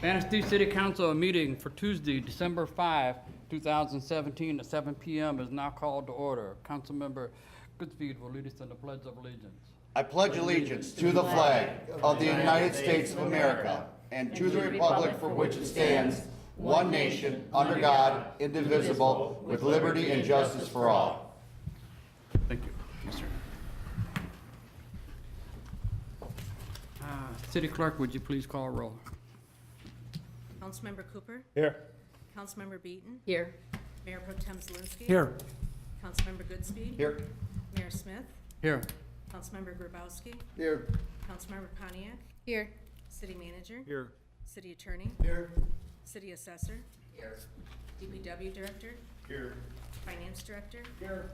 Manistee City Council meeting for Tuesday, December 5, 2017 at 7 p.m. is now called to order. Councilmember Goodspeed will lead us in the Pledge of Allegiance. I pledge allegiance to the flag of the United States of America and to the republic for which it stands, one nation, under God, indivisible, with liberty and justice for all. Thank you. Yes, sir. City Clerk, would you please call roll? Councilmember Cooper? Here. Councilmember Beaton? Here. Mayor Pro Tem Zielinski? Here. Councilmember Goodspeed? Here. Mayor Smith? Here. Councilmember Grabowski? Here. Councilmember Pontiac? Here. City Manager? Here. City Attorney? Here. City Assessor? Here. DPW Director? Here. Finance Director? Here.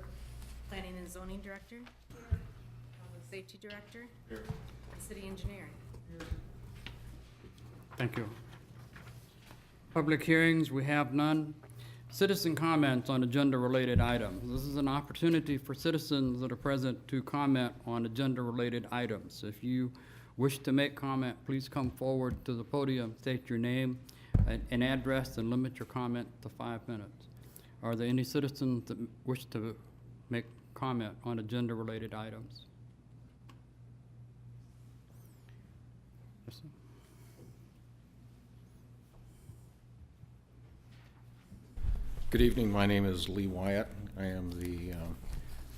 Planning and Zoning Director? Public Safety Director? Here. And City Engineer? Thank you. Public hearings, we have none. Citizen comments on agenda-related items. This is an opportunity for citizens that are present to comment on agenda-related items. If you wish to make comment, please come forward to the podium, state your name and address, and limit your comment to 5 minutes. Are there any citizens that wish to make comment on agenda-related items? Yes, sir. Good evening. My name is Lee Wyatt. I am the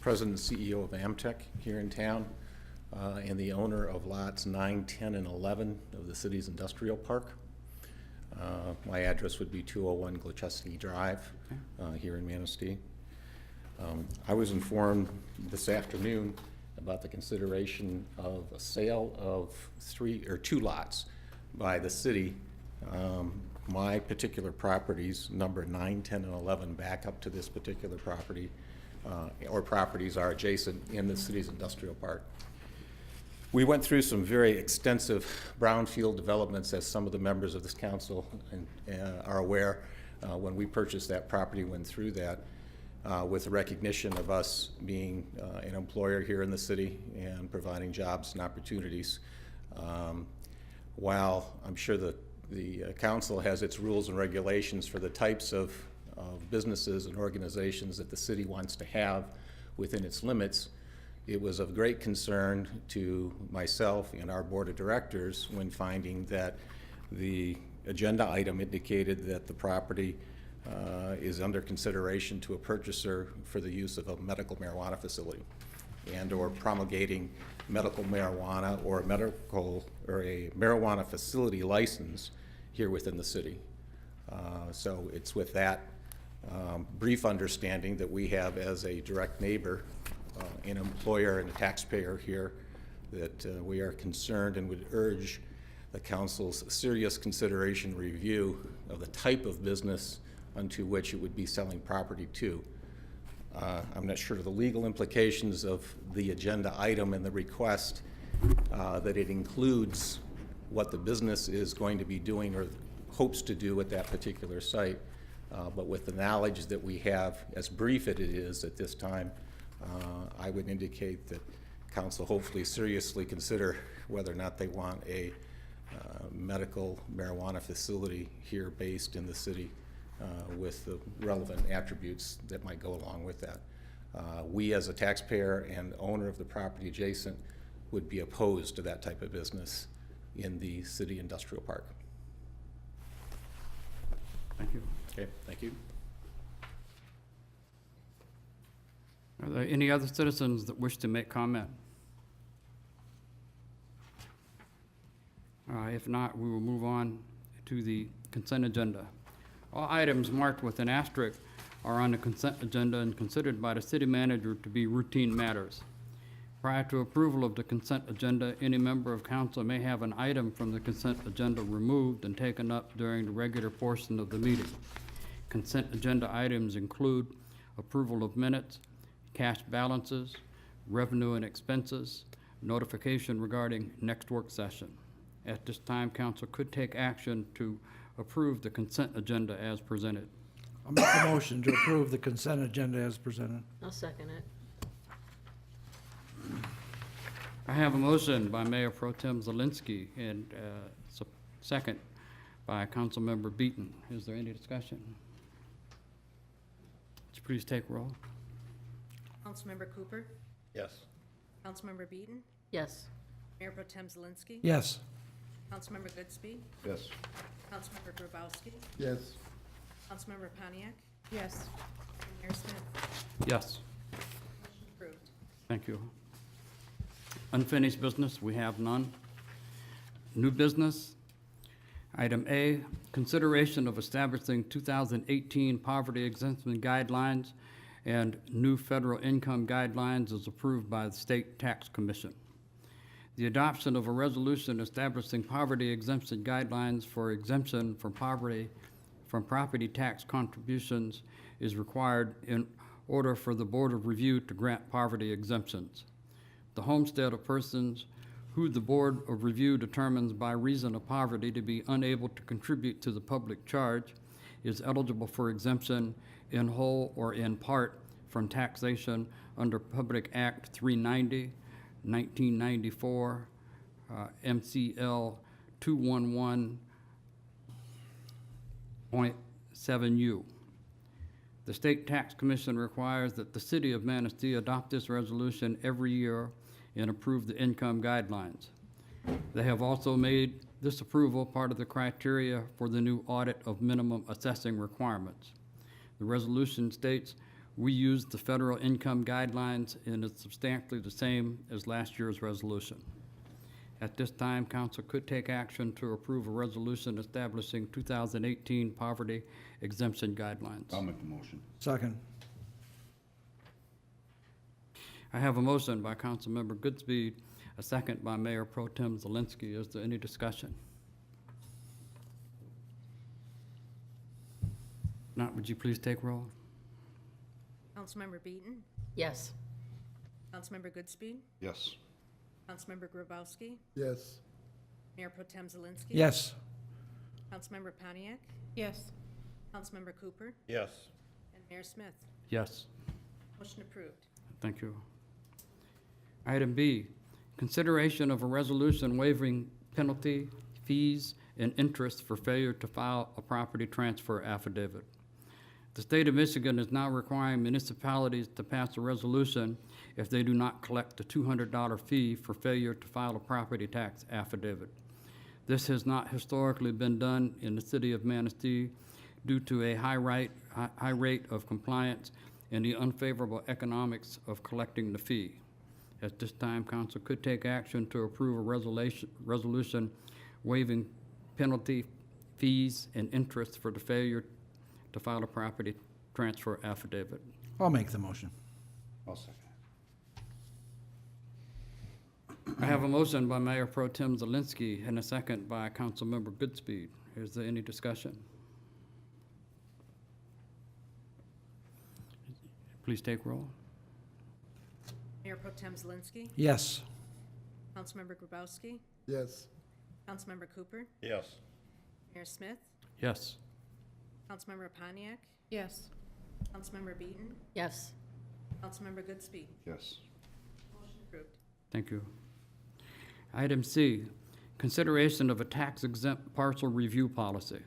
president and CEO of Amtech here in town and the owner of lots 9, 10, and 11 of the city's industrial park. My address would be 201 Gloucester Drive here in Manistee. I was informed this afternoon about the consideration of a sale of 2 lots by the city. My particular properties, number 9, 10, and 11, back up to this particular property, or properties are adjacent in the city's industrial park. We went through some very extensive brownfield developments, as some of the members of this council are aware. When we purchased that property, went through that with the recognition of us being an employer here in the city and providing jobs and opportunities. While I'm sure the council has its rules and regulations for the types of businesses and organizations that the city wants to have within its limits, it was of great concern to myself and our board of directors when finding that the agenda item indicated that the property is under consideration to a purchaser for the use of a medical marijuana facility and/or promulgating medical marijuana or a marijuana facility license here within the city. So it's with that brief understanding that we have as a direct neighbor, an employer and a taxpayer here, that we are concerned and would urge the council's serious consideration review of the type of business unto which it would be selling property to. I'm not sure of the legal implications of the agenda item and the request that it includes what the business is going to be doing or hopes to do at that particular site. But with the knowledge that we have, as brief as it is at this time, I would indicate that council hopefully seriously consider whether or not they want a medical marijuana facility here based in the city with the relevant attributes that might go along with that. We as a taxpayer and owner of the property adjacent would be opposed to that type of business in the city industrial park. Thank you. Okay, thank you. Are there any other citizens that wish to make comment? If not, we will move on to the consent agenda. All items marked with an asterisk are on the consent agenda and considered by the city manager to be routine matters. Prior to approval of the consent agenda, any member of council may have an item from the consent agenda removed and taken up during the regular portion of the meeting. Consent agenda items include approval of minutes, cash balances, revenue and expenses, notification regarding next work session. At this time, council could take action to approve the consent agenda as presented. I'll make a motion to approve the consent agenda as presented. I'll second it. I have a motion by Mayor Pro Tem Zielinski and second by Councilmember Beaton. Is there any discussion? Would you please take roll? Councilmember Cooper? Yes. Councilmember Beaton? Yes. Mayor Pro Tem Zelinski? Yes. Councilmember Goodspeed? Yes. Councilmember Grabowski? Yes. Councilmember Paniac? Yes. And Mayor Smith? Yes. Motion approved. Thank you. Unfinished business, we have none. New business. Item A, consideration of establishing 2018 poverty exemption guidelines and new federal income guidelines is approved by the State Tax Commission. The adoption of a resolution establishing poverty exemption guidelines for exemption from property tax contributions is required in order for the Board of Review to grant poverty exemptions. The homestead of persons who the Board of Review determines by reason of poverty to be unable to contribute to the public charge is eligible for exemption in whole or in part from taxation under Public Act 390, 1994, MCL 211.7U. The State Tax Commission requires that the City of Manistee adopt this resolution every year and approve the income guidelines. They have also made this approval part of the criteria for the new audit of minimum assessing requirements. The resolution states, "We use the federal income guidelines and it's substantially the same as last year's resolution." At this time, council could take action to approve a resolution establishing 2018 poverty exemption guidelines. I'll make the motion. Second. I have a motion by Councilmember Goodspeed, a second by Mayor Pro Tem Zelinski. Is there any discussion? Not, would you please take roll? Councilmember Beaton? Yes. Councilmember Goodspeed? Yes. Councilmember Grabowski? Yes. Mayor Pro Tem Zelinski? Yes. Councilmember Paniac? Yes. Councilmember Cooper? Yes. And Mayor Smith? Yes, Motion approved. thank you. Item B, consideration of a resolution waiving penalty, fees, and interest for failure to file a property transfer affidavit. The state of Michigan is now requiring municipalities to pass a resolution if they do not collect the $200 fee for failure to file a property tax affidavit. This has not historically been done in the city of Manistee due to a high rate of compliance and the unfavorable economics of collecting the fee. At this time, council could take action to approve a resolution waiving penalty, fees, and interest for the failure to file a property transfer affidavit. I'll make the motion. I'll second. I have a motion by Mayor Pro Tem Zelinski and a second by Councilmember Goodspeed. Is there any discussion? Please take roll. Mayor Pro Tem Zelinski? Yes. Councilmember Grabowski? Yes. Councilmember Cooper? Yes. Mayor Smith? Yes, Councilmember Paniac? Yes. Councilmember Beaton? Yes. Councilmember Goodspeed? Yes. Motion approved. thank you. Item C, consideration of a tax exempt parcel review policy.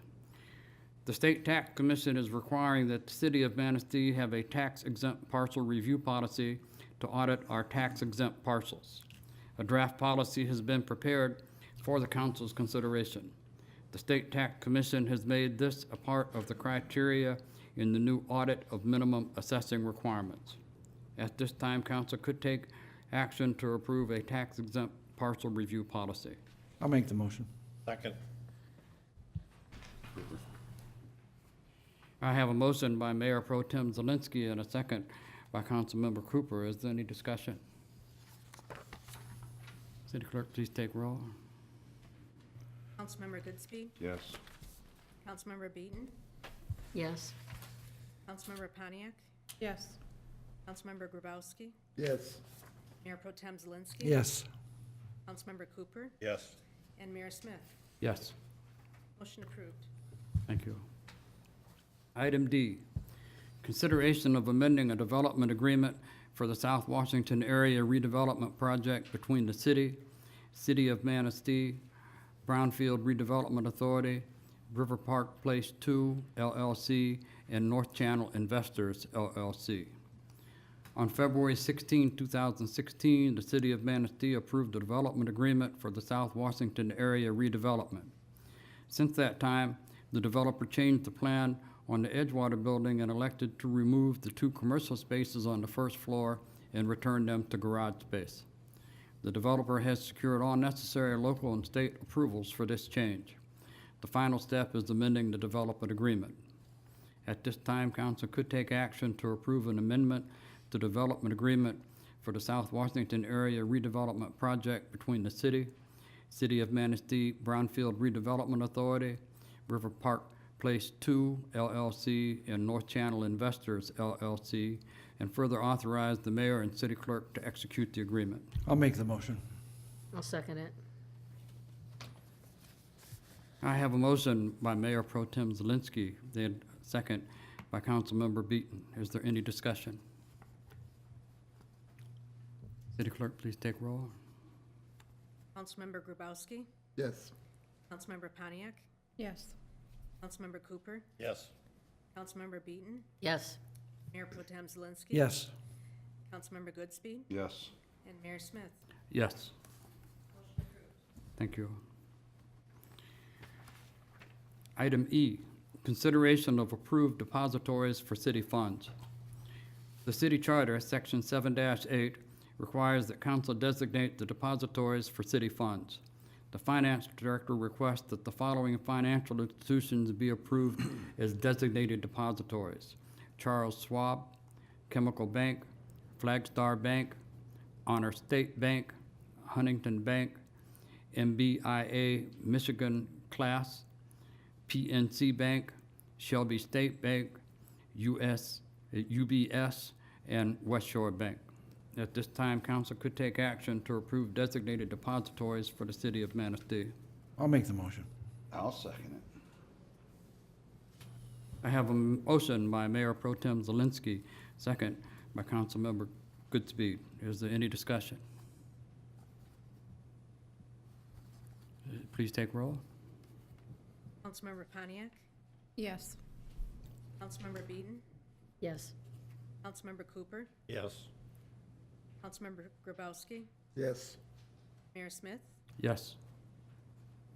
The State Tax Commission is requiring that the City of Manistee have a tax exempt parcel review policy to audit our tax exempt parcels. A draft policy has been prepared for the council's consideration. The State Tax Commission has made this a part of the criteria in the new audit of minimum assessing requirements. At this time, council could take action to approve a tax exempt parcel review policy. I'll make the motion. Second. I have a motion by Mayor Pro Tem Zelinski and a second by Councilmember Cooper. Is there any discussion? City Clerk, please take roll. Councilmember Goodspeed? Yes. Councilmember Beaton? Yes. Councilmember Paniac? Yes. Councilmember Grabowski? Yes. Mayor Pro Tem Zelinski? Yes. Councilmember Cooper? Yes. And Mayor Smith? Yes, Motion approved. thank you. Item D, consideration of amending a development agreement for the South Washington Area Redevelopment Project between the City of Manistee, Brownfield Redevelopment Authority, River Park Place 2 LLC, and North Channel Investors LLC. On February 16, 2016, the City of Manistee approved a development agreement for the South Washington area redevelopment. Since that time, the developer changed the plan on the Edgewater building and elected to remove the 2 commercial spaces on the first floor and return them to garage space. The developer has secured all necessary local and state approvals for this change. The final step is amending the development agreement. At this time, council could take action to approve an amendment to development agreement for the South Washington area redevelopment project between the City of Manistee Brownfield Redevelopment Authority, River Park Place 2 LLC, and North Channel Investors LLC, and further authorize the mayor and city clerk to execute the agreement. I'll make the motion. I'll second it. I have a motion by Mayor Pro Tem Zelinski, then second by Councilmember Beaton. Is there any discussion? City clerk, please take roll. Councilmember Grabowski, Yes. Councilmember Pontiac, Yes. Councilmember Cooper, Yes. Councilmember Beaton, Yes. Mayor Pro Tem Zelinski. Yes. Councilmember Goodspeed, Yes. and Mayor Smith. Yes. Thank you. Item E, consideration of approved depositories for city funds. The city charter, section 7-8, requires that council designate the depositories for city funds. The finance director requests that the following financial institutions be approved as designated depositories: Charles Schwab, Chemical Bank, Flagstar Bank, Honor State Bank, Huntington Bank, MBIA Michigan Class, PNC Bank, Shelby State Bank, UBS, and West Shore Bank. At this time, council could take action to approve designated depositories for the city of Manistee. I'll make the motion. I'll second it. I have a motion by Mayor Pro Tem Zelinski, second by Councilmember Goodspeed. Is there any discussion? Please take roll. Councilmember Pontiac, Yes. Councilmember Beaton, Yes. Councilmember Cooper, Yes. Councilmember Grabowski, Yes. Mayor Smith, Yes.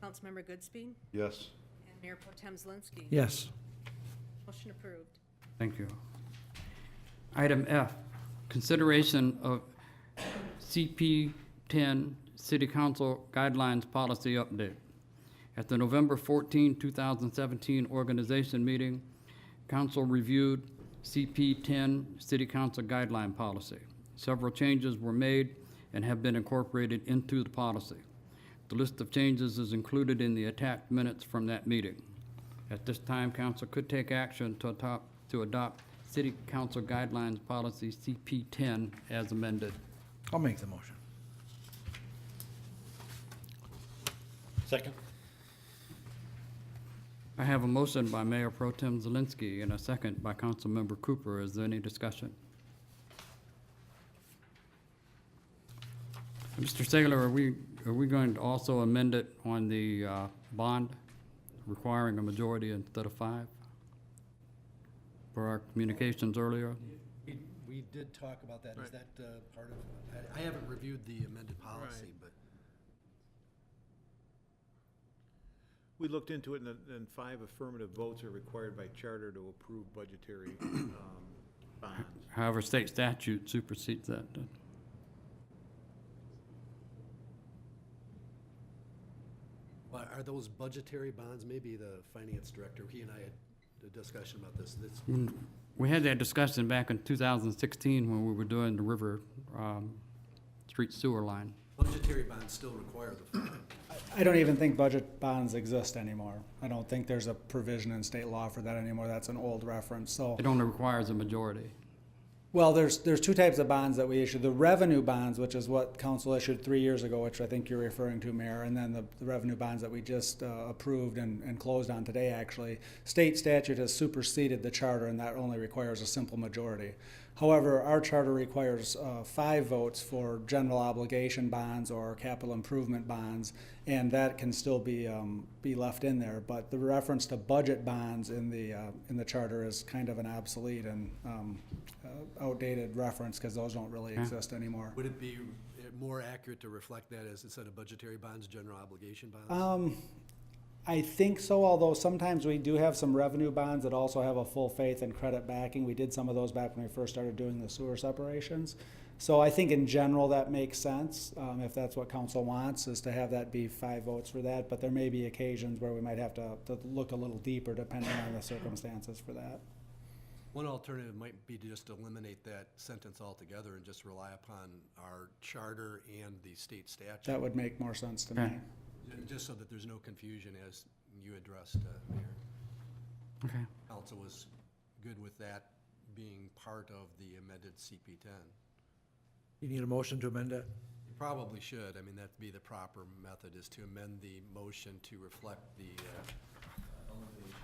Councilmember Goodspeed, Yes. and Mayor Pro Tem Zelinski. Yes. Motion approved. Thank you. Item F, consideration of CP 10 City Council Guidelines Policy Update. At the November 14, 2017 organization meeting, council reviewed CP 10 City Council Guideline Policy. Several changes were made and have been incorporated into the policy. The list of changes is included in the attached minutes from that meeting. At this time, council could take action to adopt City Council Guidelines Policy CP 10 as amended. I'll make the motion. Second. I have a motion by Mayor Pro Tem Zelinski and a second by Councilmember Cooper. Is there any discussion? Mr. Saylor, are we going to also amend it on the bond, requiring a majority instead of 5? Per our communications earlier? We did talk about that. Is that part of, I haven't reviewed the amended policy, but We looked into it, and 5 affirmative votes are required by charter to approve budgetary bonds. However, state statute supersedes that. well, are those budgetary bonds? Maybe the finance director, he and I had a discussion about this. We had that discussion back in 2016 when we were doing the River Street sewer line. Budgetary bonds still require the funding. I don't even think budget bonds exist anymore. I don't think there's a provision in state law for that anymore. That's an old reference, so. It only requires a majority. Well, there's 2 types of bonds that we issue. The revenue bonds, which is what council issued 3 years ago, which I think you're referring to, Mayor, and then the revenue bonds that we just approved and closed on today, actually. State statute has superseded the charter, and that only requires a simple majority. However, our charter requires 5 votes for general obligation bonds or capital improvement bonds, and that can still be left in there. But the reference to budget bonds in the charter is kind of an obsolete and outdated reference because those don't really exist anymore. Would it be more accurate to reflect that as instead of budgetary bonds, general obligation bonds? I think so, although sometimes we do have some revenue bonds that also have a full faith and credit backing. We did some of those back when we first started doing the sewer separations. So I think in general that makes sense, if that's what council wants, is to have that be 5 votes for that. But there may be occasions where we might have to look a little deeper depending on the circumstances for that. One alternative might be to just eliminate that sentence altogether and just rely upon our charter and the state statute. That would make more sense to me. Okay. Just so that there's no confusion as you addressed, Mayor. Okay. Council was good with that being part of the amended CP10. You need a motion to amend that? You probably should. I mean, that'd be the proper method, is to amend the motion to reflect the elimination.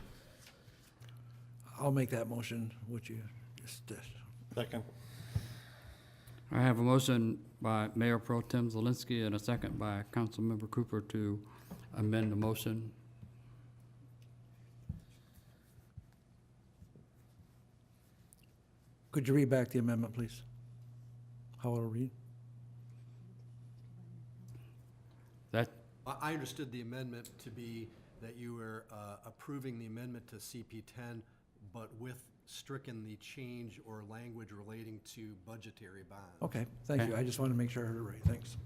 I'll make that motion, would you just, Second. I have a motion by Mayor Pro Tem Zelinski and a second by Councilmember Cooper to amend the motion. could you read back the amendment, please? How it'll read? That, I understood the amendment to be that you were approving the amendment to CP10, but with stricken the change or language relating to budgetary bonds. Okay, thank you. Okay. I just wanted to make sure I heard it right. Thanks.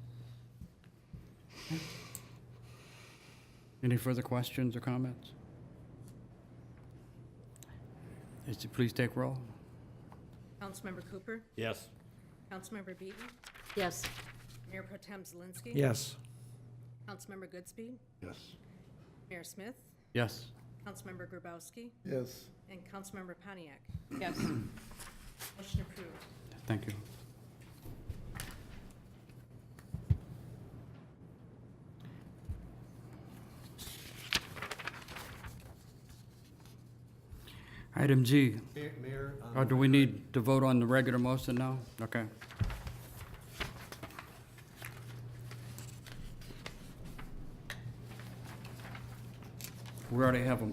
any further questions or comments? Is it please take roll? Councilmember Cooper? Yes. Councilmember Beaton? Yes. Mayor Pro Tem Zelinski? Yes. Councilmember Goodspeed? Yes. Mayor Smith? Yes. Councilmember Grabowski? Yes. And Councilmember Pontiac? Yes. Motion approved. Thank you. Item G, Mayor? or do we need to vote on the regular motion now? Okay. We already have a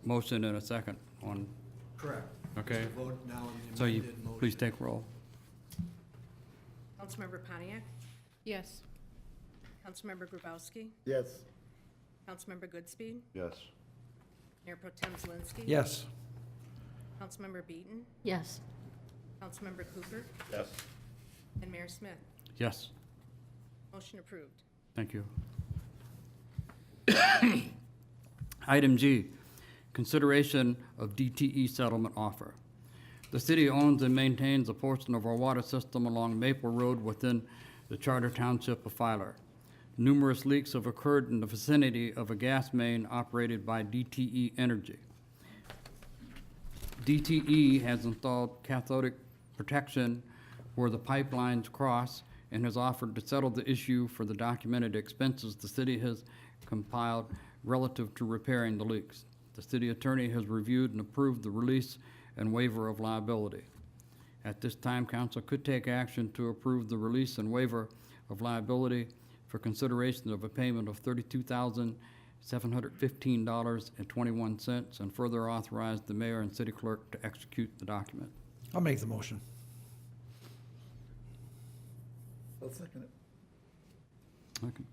motion and a second on, Correct. okay? So vote now on the So you, amended motion. please take roll. Councilmember Pontiac? Yes. Councilmember Grabowski? Yes. Councilmember Goodspeed? Yes. Mayor Pro Tem Zelinski? Yes. Councilmember Beaton? Yes. Councilmember Cooper? Yes. And Mayor Smith? Yes, Motion approved. thank you. Item G, consideration of DTE settlement offer. The city owns and maintains a portion of our water system along Maple Road within the Charter Township of Filer. Numerous leaks have occurred in the vicinity of a gas main operated by DTE Energy. DTE has installed cathodic protection where the pipelines cross and has offered to settle the issue for the documented expenses the city has compiled relative to repairing the leaks. The city attorney has reviewed and approved the release and waiver of liability. At this time, council could take action to approve the release and waiver of liability for consideration of a payment of $32,715.21 and further authorize the mayor and city clerk to execute the document. I'll make the motion. I'll second it. Okay.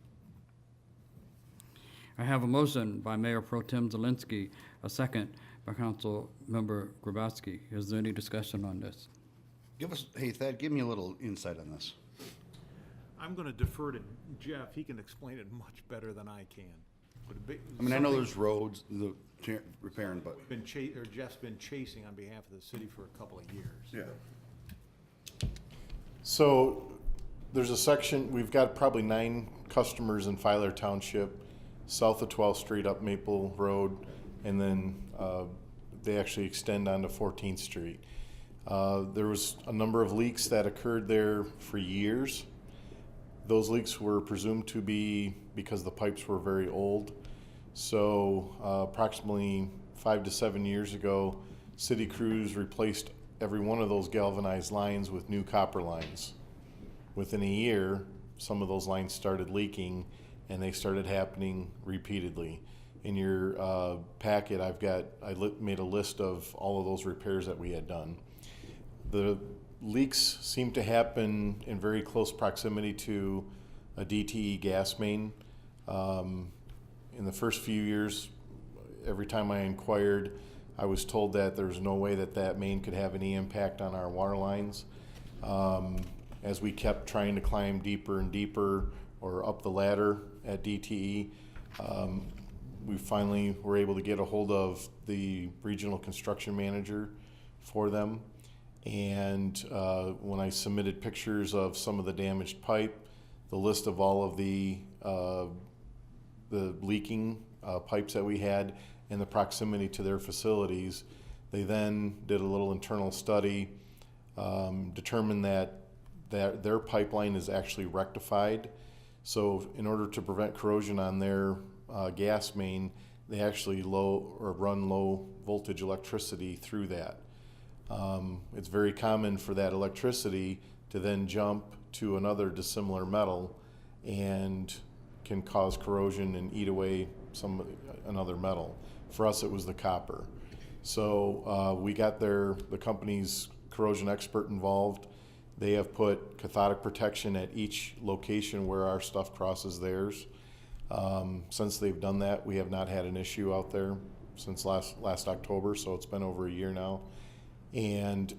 I have a motion by Mayor Pro Tem Zelinski, a second by Council Member Grabowski. Is there any discussion on this? Hey Thad, give me a little insight on this. I'm gonna defer to Jeff. He can explain it much better than I can. But I mean, I know there's roads, the repairing, but. Jeff's been chasing on behalf of the city for a couple of years. Yeah. So there's a section, we've got probably 9 customers in Filer Township, south of 12th Street up Maple Road, and then they actually extend onto 14th Street. There was a number of leaks that occurred there for years. Those leaks were presumed to be because the pipes were very old. So approximately 5 to 7 years ago, city crews replaced every one of those galvanized lines with new copper lines. Within a year, some of those lines started leaking, and they started happening repeatedly. In your packet, made a list of all of those repairs that we had done. The leaks seem to happen in very close proximity to a DTE gas main. In the first few years, every time I inquired, I was told that there's no way that that main could have any impact on our water lines. As we kept trying to climb deeper and deeper or up the ladder at DTE, we finally were able to get a hold of the regional construction manager for them. And when I submitted pictures of some of the damaged pipe, the list of all of the leaking pipes that we had and the proximity to their facilities, they then did a little internal study, determined that their pipeline is actually rectified. So in order to prevent corrosion on their gas main, they actually run low voltage electricity through that. It's very common for that electricity to then jump to another dissimilar metal and can cause corrosion and eat away another metal. For us, it was the copper. So we got the company's corrosion expert involved. They have put cathodic protection at each location where our stuff crosses theirs. Since they've done that, we have not had an issue out there since last October, so it's been over a year now. And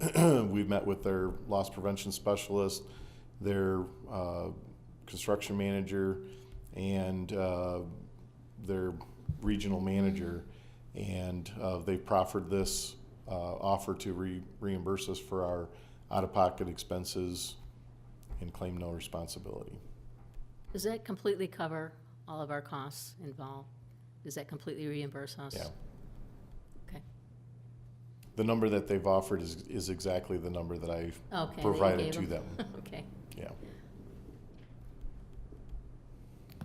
we've met with their loss prevention specialist, their construction manager, and their regional manager, and they proffered this offer to reimburse us for our out-of-pocket expenses and claim no responsibility. Does that completely cover all of our costs involved? Does that completely reimburse us? Yeah. Okay. The number that they've offered is exactly the number that I've Okay, that you provided gave to them. Okay. Yeah.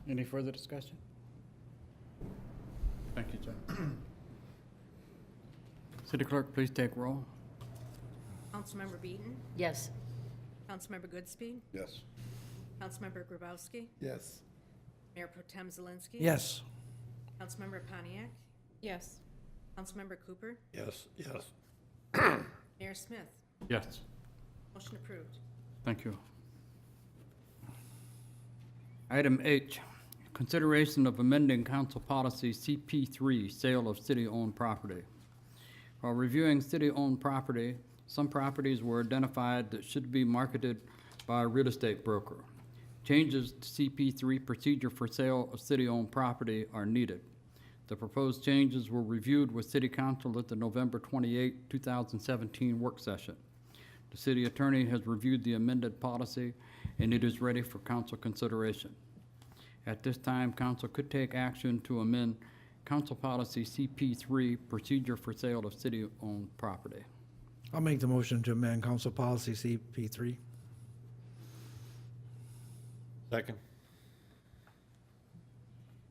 Any further discussion? Thank you, John. City Clerk, please take roll. Councilmember Beaton? Yes. Councilmember Goodspeed? Yes. Councilmember Grabowski? Yes. Mayor Pro Tem Zelinski? Yes. Councilmember Pontiac? Yes. Councilmember Cooper? Yes. Yes. Mayor Smith? Yes. Motion approved. Thank you. Item H, consideration of amending council policy CP3, sale of city-owned property. While reviewing city-owned property, some properties were identified that should be marketed by a real estate broker. Changes to CP3 procedure for sale of city-owned property are needed. The proposed changes were reviewed with City Council at the November 28, 2017 work session. The city attorney has reviewed the amended policy, and it is ready for council consideration. At this time, council could take action to amend council policy CP3, procedure for sale of city-owned property. I'll make the motion to amend council policy CP3. Second.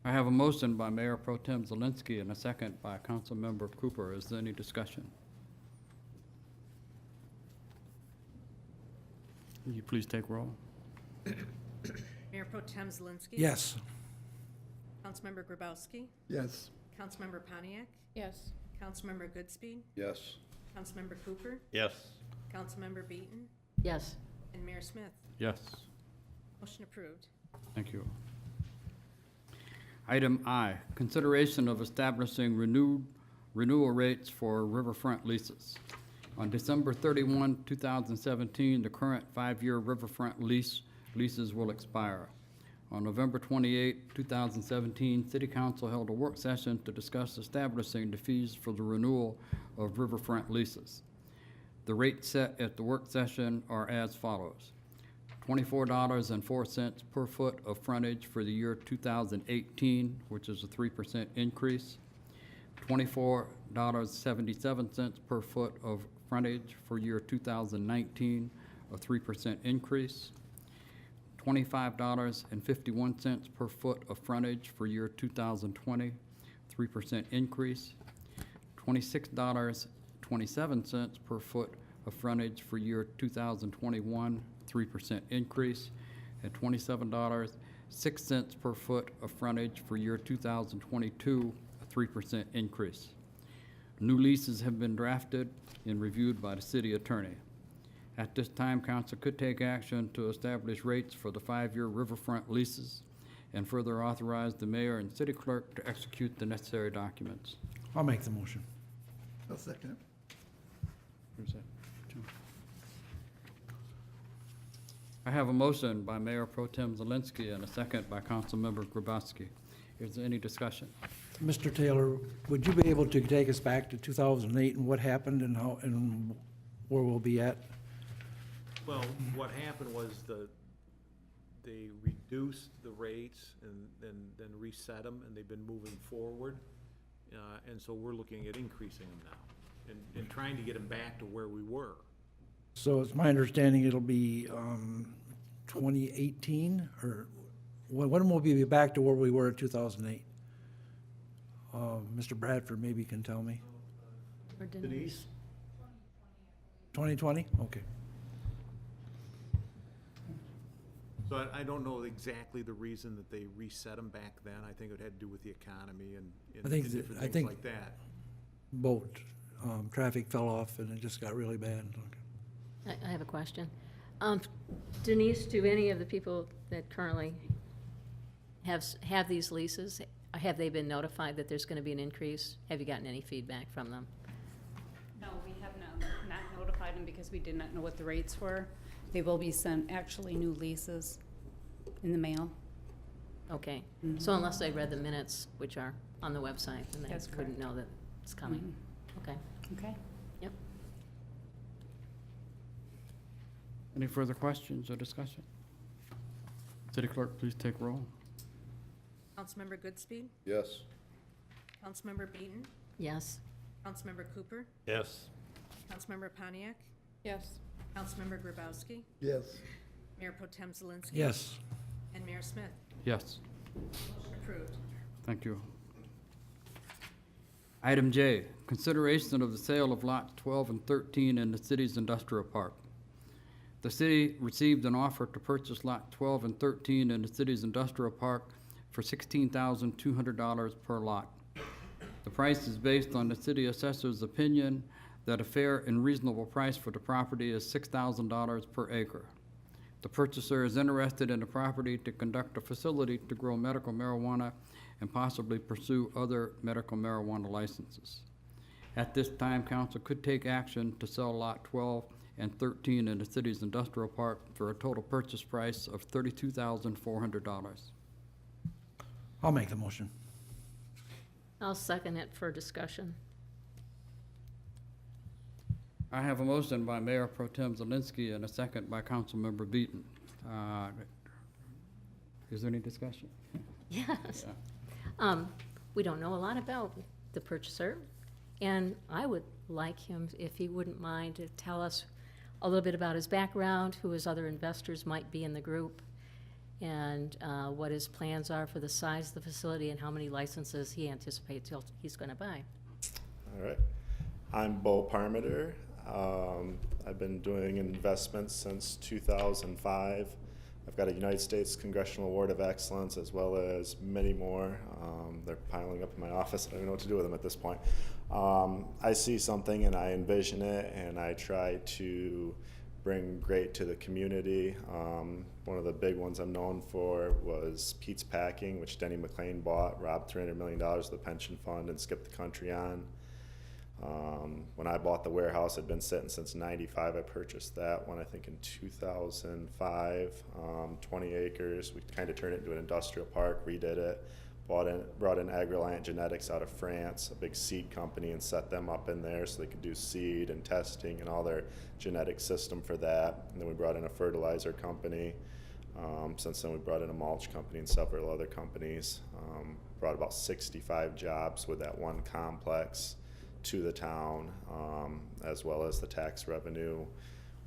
I have a motion by Mayor Pro Tem Zelinski and a second by Councilmember Cooper. Is there any discussion? Will you please take roll? Mayor Pro Tem Zelinski? Yes. Councilmember Grabowski? Yes. Councilmember Pontiac? Yes. Councilmember Goodspeed? Yes. Councilmember Cooper? Yes. Councilmember Beaton? Yes. And Mayor Smith? Yes. Motion approved. Thank you. Item I, consideration of establishing renewal rates for riverfront leases. On December 31, 2017, the current 5-year riverfront leases will expire. On November 28, 2017, City Council held a work session to discuss establishing the fees for the renewal of riverfront leases. The rates set at the work session are as follows: $24.04 per foot of frontage for the year 2018, which is a 3% increase. $24.77 per foot of frontage for year 2019, a 3% increase. $25.51 per foot of frontage for year 2020, 3% increase. $26.27 per foot of frontage for year 2021, 3% increase, and $27.06 per foot of frontage for year 2022, a 3% increase. New leases have been drafted and reviewed by the city attorney. At this time, council could take action to establish rates for the 5-year riverfront leases and further authorize the mayor and city clerk to execute the necessary documents. I'll make the motion. I'll second it. Who's that? I have a motion by Mayor Pro Tem Zelinski and a second by Councilmember Grabowski. Is there any discussion? Mr. Taylor, would you be able to take us back to 2008 and what happened and how, and where we'll be at? Well, what happened was they reduced the rates and then reset them, and they've been moving forward. And so we're looking at increasing them now and trying to get them back to where we were. So it's my understanding it'll be 2018, or when will we be back to where we were in 2008? Mr. Bradford maybe can tell me. Or Denise? 2020? Okay. So I don't know exactly the reason that they reset them back then. I think it had to do with the economy and I think different that- I things think- like that. Boat, traffic fell off and it just got really bad. I have a question. Denise, do any of the people that currently have these leases, have they been notified that there's going to be an increase? Have you gotten any feedback from them? No, we have not notified them because we did not know what the rates were. They will be sent actually new leases in the mail. Okay, so unless they read the minutes, which are on the website, then they That's couldn't correct. know that it's coming. Okay, Okay. yep. Any further questions or discussion? City clerk, please take roll. Councilmember Goodspeed, Yes. Councilmember Beaton, Yes, Councilmember Cooper, Yes. Councilmember Pontiac, Yes. Councilmember Grabowski, Yes. Mayor Pro Tem Zelinski. Yes. And Mayor Smith. Yes, Motion approved. thank you. Item J, consideration of the sale of lots 12 and 13 in the city's industrial park. The city received an offer to purchase lot 12 and 13 in the city's industrial park for $16,200 per lot. The price is based on the city assessor's opinion that a fair and reasonable price for the property is $6,000 per acre. The purchaser is interested in the property to conduct a facility to grow medical marijuana and possibly pursue other medical marijuana licenses. At this time, council could take action to sell lot 12 and 13 in the city's industrial park for a total purchase price of $32,400. I'll make the motion. I'll second it for discussion. I have a motion by Mayor Pro Tem Zelinski and a second by Councilmember Beaton. Is there any discussion? Yes. Yeah. We don't know a lot about the purchaser, and I would like him, if he wouldn't mind, to tell us a little bit about his background, who his other investors might be in the group, and what his plans are for the size of the facility and how many licenses he anticipates he's going to buy. All right. I'm Bo Parmiter. I've been doing investments since 2005. I've got a United States Congressional Award of Excellence as well as many more. They're piling up in my office. I don't even know what to do with them at this point. I see something and I envision it and I try to bring great to the community. One of the big ones I'm known for was Pete's Packing, which Denny McLean bought, robbed $300 million of the pension fund and skipped the country on. When I bought the warehouse, it had been sitting since '95. I purchased that one, I think, in 2005. 20 acres. We kind of turned it into an industrial park, redid it, brought in Agriliant Genetics out of France, a big seed company, and set them up in there so they could do seed and testing and all their genetic system for that. And then we brought in a fertilizer company. Since then, we brought in a mulch company and several other companies. Brought about 65 jobs with that one complex to the town, as well as the tax revenue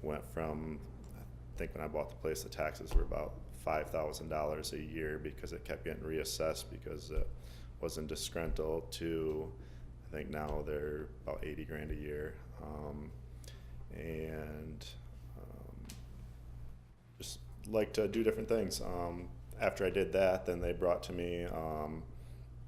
went from, I think when I bought the place, the taxes were about $5,000 a year because it kept getting reassessed because it wasn't disgruntled to, I think now they're about 80 grand a year. and just like to do different things. After I did that, then they brought to me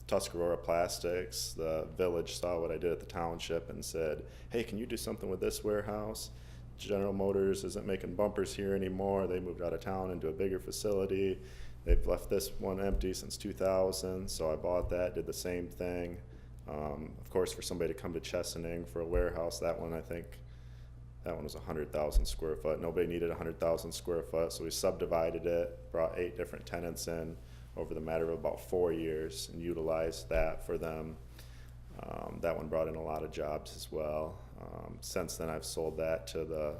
Tuscarora Plastics. The village saw what I did at the township and said, hey, can you do something with this warehouse? General Motors isn't making bumpers here anymore. They moved out of town into a bigger facility. They've left this one empty since 2000, so I bought that, did the same thing. Of course, for somebody to come to Chesaning for a warehouse, that one was 100,000 square foot. Nobody needed 100,000 square foot, so we subdivided it, brought 8 different tenants in over the matter of about 4 years and utilized that for them. That one brought in a lot of jobs as well. Since then, I've sold that to the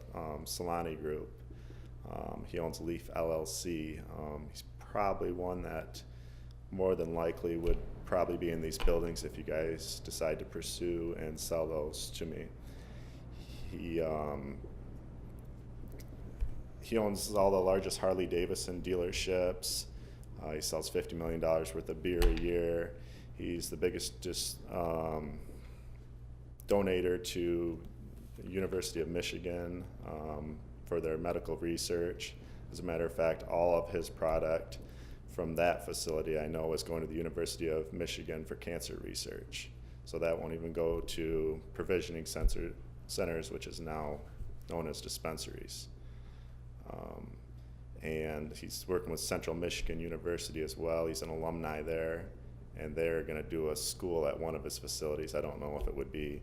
Solani Group. He owns Leaf LLC. He's probably one that more than likely would probably be in these buildings if you guys decide to pursue and sell those to me. He owns all the largest Harley Davidson dealerships. He sells $50 million worth of beer a year. He's the biggest donator to the University of Michigan for their medical research. As a matter of fact, all of his product from that facility I know is going to the University of Michigan for cancer research. So that won't even go to provisioning centers, which is now known as dispensaries. And he's working with Central Michigan University as well. He's an alumni there, and they're going to do a school at one of his facilities. I don't know if it would be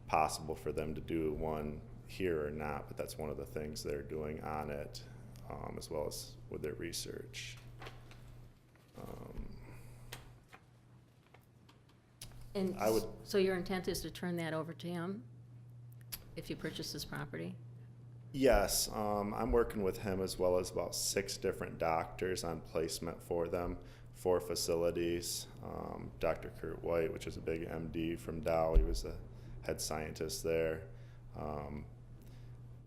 possible for them to do one here or not, but that's one of the things they're doing on it, as well as with their research. And I would- so your intent is to turn that over to him if you purchase this property? Yes, I'm working with him as well as about 6 different doctors on placement for them, 4 facilities. Dr. Kurt White, which is a big MD from Dow, he was the head scientist there.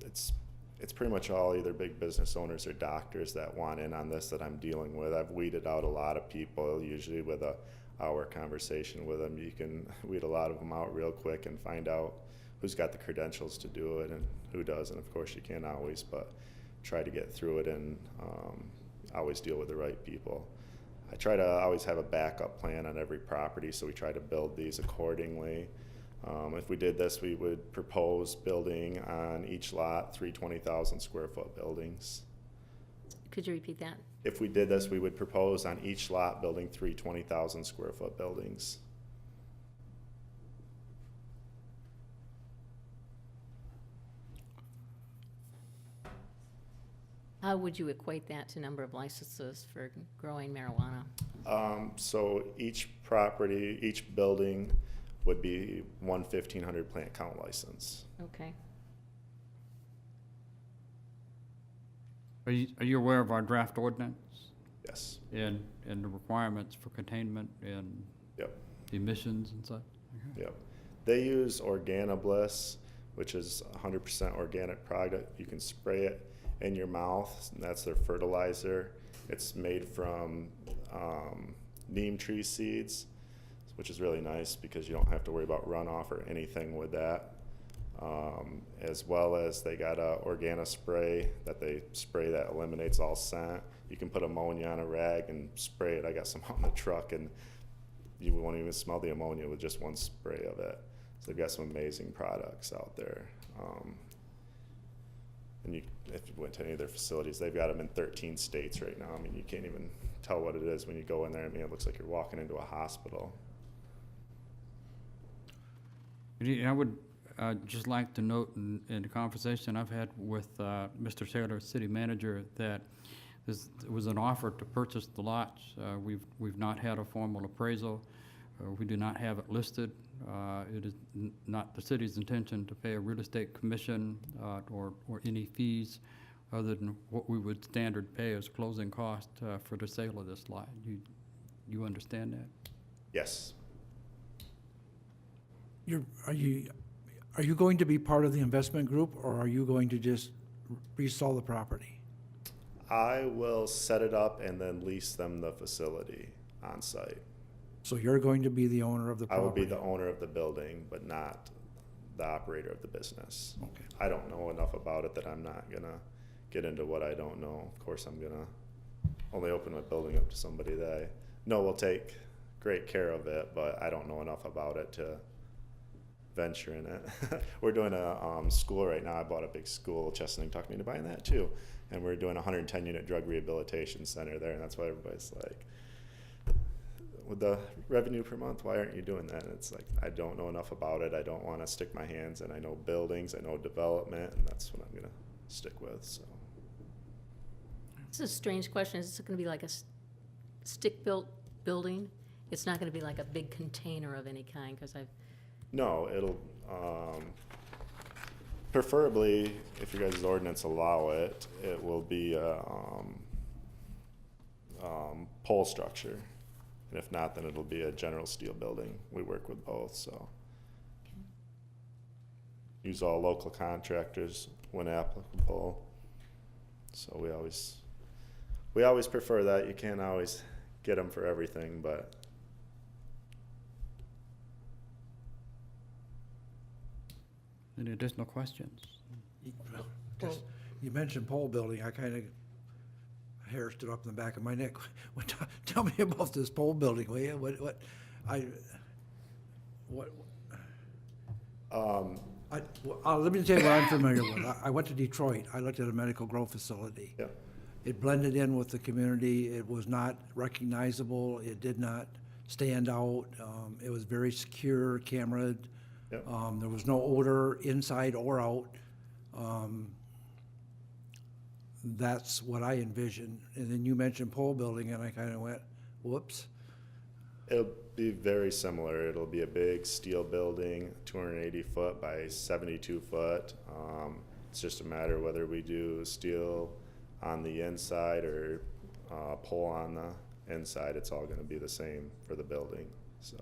It's pretty much all either big business owners or doctors that want in on this that I'm dealing with. I've weeded out a lot of people. Usually with a hour conversation with them, you can weed a lot of them out real quick and find out who's got the credentials to do it and who doesn't. Of course, you can't always, but try to get through it and always deal with the right people. I try to always have a backup plan on every property, so we try to build these accordingly. If we did this, we would propose building on each lot 3 20,000 square foot buildings. Could you repeat that? If we did this, we would propose on each lot building 3 20,000 square foot buildings. How would you equate that to number of licenses for growing marijuana? So each property, each building would be one 1,500 plant count license. Okay. Are you aware of our draft ordinance Yes. and the requirements for containment and Yep. emissions and such? Okay. Yep. They use Organobliss, which is 100% organic product. You can spray it in your mouth, and that's their fertilizer. It's made from neem tree seeds, which is really nice because you don't have to worry about runoff or anything with that. As well as they got a Organa spray that they spray that eliminates all scent. You can put ammonia on a rag and spray it. I got some out in the truck, and you won't even smell the ammonia with just one spray of it. So they've got some amazing products out there. And if you went to any of their facilities, they've got them in 13 states right now. I mean, you can't even tell what it is when you go in there. I mean, it looks like you're walking into a hospital. I would just like to note in the conversation I've had with Mr. Taylor, city manager, that it was an offer to purchase the lots. We've not had a formal appraisal. We do not have it listed. It is not the city's intention to pay a real estate commission or any fees other than what we would standard pay as closing cost for the sale of this lot. You understand that? Yes. Are you going to be part of the investment group, or are you going to just resell the property? I will set it up and then lease them the facility on site. So you're going to be the owner of the I will property? be the owner of the building, but not the operator of the business. Okay. I don't know enough about it that I'm not gonna get into what I don't know. Of course, I'm gonna only open my building up to somebody that I know will take great care of it, but I don't know enough about it to venture in it. We're doing a school right now. I bought a big school. Chesaning talked me into buying that too. And we're doing a 110-unit drug rehabilitation center there, and that's why everybody's like, with the revenue per month, why aren't you doing that? And it's like, I don't know enough about it. I don't want to stick my hands in. I know buildings, I know development, and that's what I'm going to stick with. So. This is a strange question. Is this going to be like a stick-built building? It's not going to be like a big container of any kind, because I've... No, it'll, preferably, if your guys' ordinance allow it, it will be a pole structure. And if not, then it'll be a general steel building. We work with both, so. Use all local contractors when applicable. So we always prefer that. You can't always get them for everything, but. Any additional questions? Just, you mentioned pole building, I kind of, hair stood up in the back of my neck. Tell me about this pole building, will you? Well, let me tell you what I'm familiar with. I went to Detroit. I looked at a medical grow facility. Yeah. It blended in with the community. It was not recognizable. It did not stand out. It was very secure, cameraed. Yep. There was no odor inside or out. That's what I envisioned. And then you mentioned pole building, and I kind of went, whoops. It'll be very similar. It'll be a big steel building, 280 foot by 72 foot. It's just a matter whether we do steel on the inside or pole on the inside. It's all going to be the same for the building. So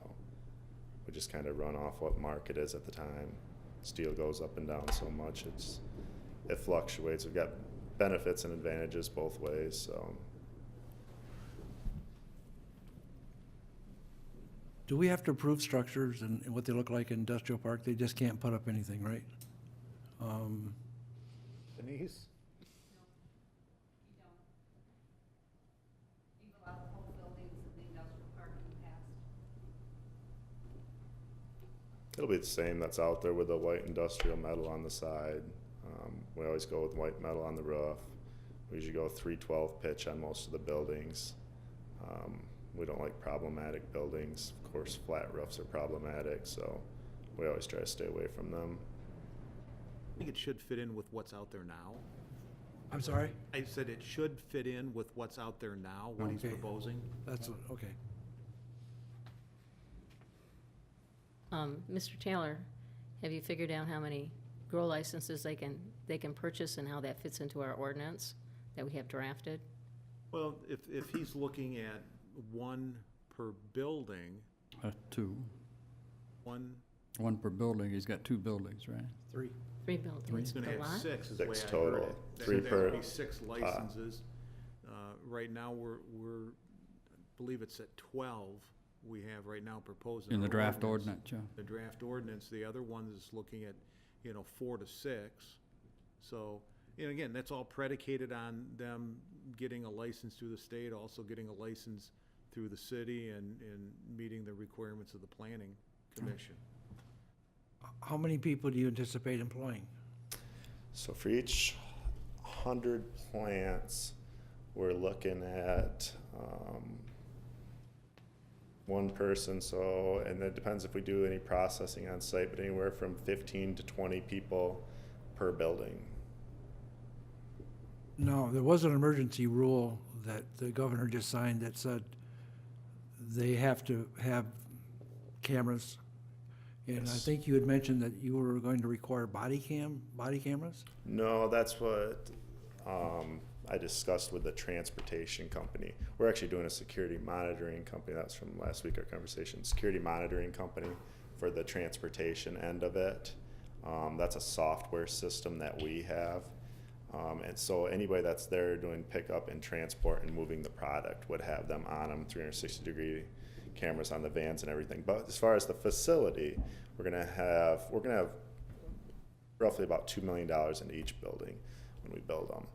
we just kind of run off what market is at the time. Steel goes up and down so much, it fluctuates. We've got benefits and advantages both ways. So. Do we have to approve structures and what they look like in industrial park? They just can't put up anything, right? Denise? It'll be the same that's out there with the white industrial metal on the side. We always go with white metal on the roof. We usually go 312 pitch on most of the buildings. We don't like problematic buildings. Of course, flat roofs are problematic, so we always try to stay away from them. I think it should fit in with what's out there now. I'm sorry? I said it should fit in with what's out there now, what he's Okay. proposing. That's, okay. Mr. Taylor, have you figured out how many grow licenses they can purchase and how that fits into our ordinance that we have drafted? Well, if he's looking at one per building, Two. one, One per building. He's got two buildings, right? Three. Three buildings he's gonna per have lot? 6 is the way Six I total. heard it. Three There per would be 6 licenses. Right now, we're, I believe it's at 12 we have right now proposed. In the our draft ordinance, yeah. The draft ordinance, the other one is looking at, 4 to 6. So, again, that's all predicated on them getting a license through the state, also getting a license through the city and meeting the requirements of the planning commission. How many people do you anticipate employing? So for each 100 plants, we're looking at one person. So, and it depends if we do any processing on site, but anywhere from 15 to 20 people per building. No, there was an emergency rule that the governor just signed that said they have to have cameras. And I Yes. think you had mentioned that you were going to require body cameras? No, that's what I discussed with the transportation company. We're actually doing a security monitoring company. That's from last week, our conversation. Security monitoring company for the transportation end of it. That's a software system that we have. And so anybody that's there doing pickup and transport and moving the product would have them on them, 360-degree cameras on the vans and everything. But as far as the facility, we're gonna have roughly about $2 million into each building when we build them.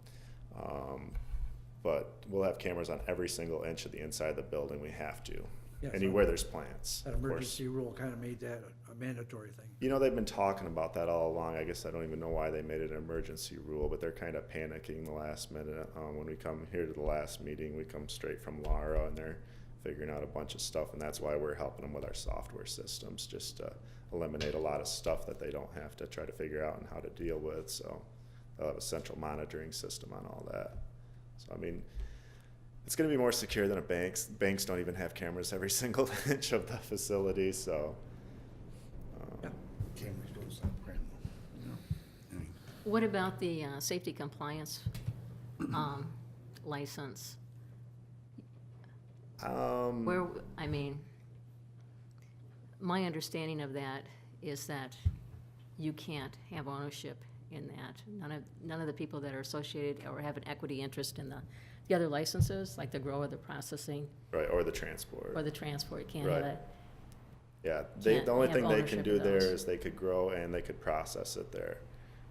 But we'll have cameras on every single inch of the inside of the building. We have to. Yeah, so Anywhere there's plants, That of course. emergency rule kind of made that a mandatory thing. You know, they've been talking about that all along. I guess I don't even know why they made it an emergency rule, but they're kind of panicking the last minute. When we come here to the last meeting, we come straight from Lara, and they're figuring out a bunch of stuff, and that's why we're helping them with our software systems, just to eliminate a lot of stuff that they don't have to try to figure out and how to deal with. So they'll have a central monitoring system on all that. So, I mean, it's going to be more secure than a bank's. Banks don't even have cameras every single inch of the facility, so. Cameras go somewhere. What about the safety compliance license? Where, I mean, my understanding of that is that you can't have ownership in that. None of the people that are associated or have an equity interest in the other licenses, like the grow or the processing Right, or the transport. or the transport, can't Right. have it. Yeah, Can't the only have thing they ownership can do of there those. is they could grow and they could process it there.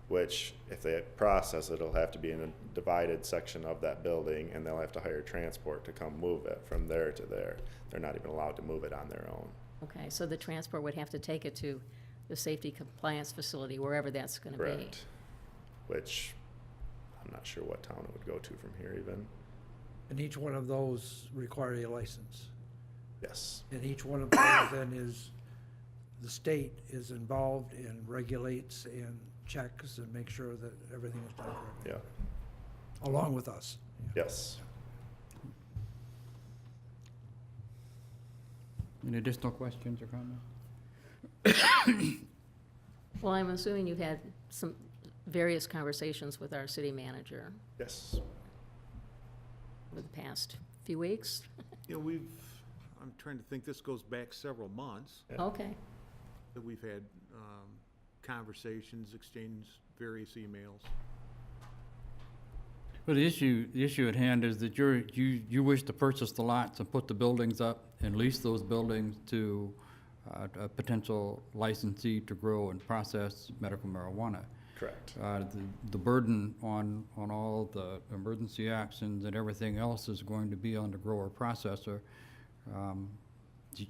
Which, if they process it, it'll have to be in a divided section of that building, and they'll have to hire transport to come move it from there to there. They're not even allowed to move it on their own. Okay, so the transport would have to take it to the safety compliance facility, wherever that's gonna be. Correct. Which, I'm not sure what town it would go to from here even. And each one of those require a license. Yes, And each one of those then is, the state is involved and regulates and checks and makes sure that everything is done correctly, yeah, along with us. yes. Any additional questions or comments? Well, I'm assuming you've had some various conversations with our city manager Yes. over the past few weeks. You know, I'm trying to think, this goes back several months Yeah. Okay, that we've had conversations, exchanged various emails. Well, the issue at hand is that you wish to purchase the lots and put the buildings up and lease those buildings to a potential licensee to grow and process medical marijuana. Correct. The burden on all the emergency actions and everything else is going to be on the grower processor.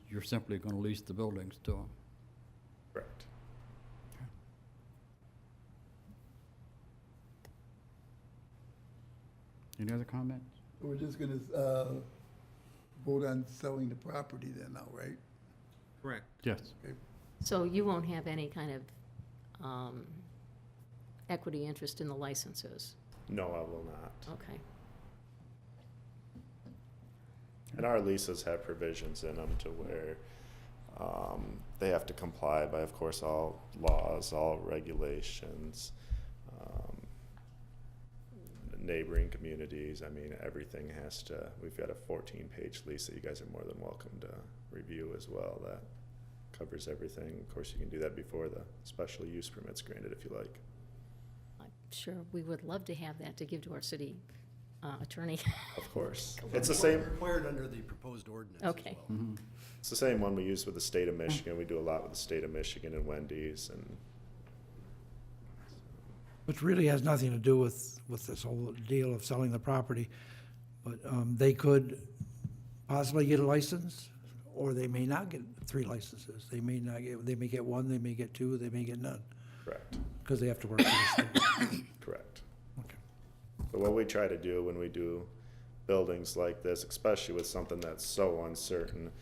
You're simply gonna lease the buildings to them. Correct. Any other comments? We're just gonna, vote on selling the property then now, right? Correct. Yes. so you won't have any kind of equity interest in the licenses? No, I will not. Okay, And our leases have provisions in them to where they have to comply by, of course, all laws, all regulations, neighboring communities. I mean, everything has to, we've got a 14-page lease that you guys are more than welcome to review as well. That covers everything. Of course, you can do that before the special use permit's granted if you like. I'm sure we would love to have that to give to our city attorney. Of course. It's the same. Required under the proposed ordinance as Okay. well. It's the same one we use with the state of Michigan. We do a lot with the state of Michigan and Wendy's, and Which really has nothing to do with this whole deal of selling the property. But they could possibly get a license, or they may not get 3 licenses. They may not get, they may get 1, they may get 2, they may get none, correct, because they have to work for the state. correct. Okay. But what we try to do when we do buildings like this, especially with something that's so uncertain,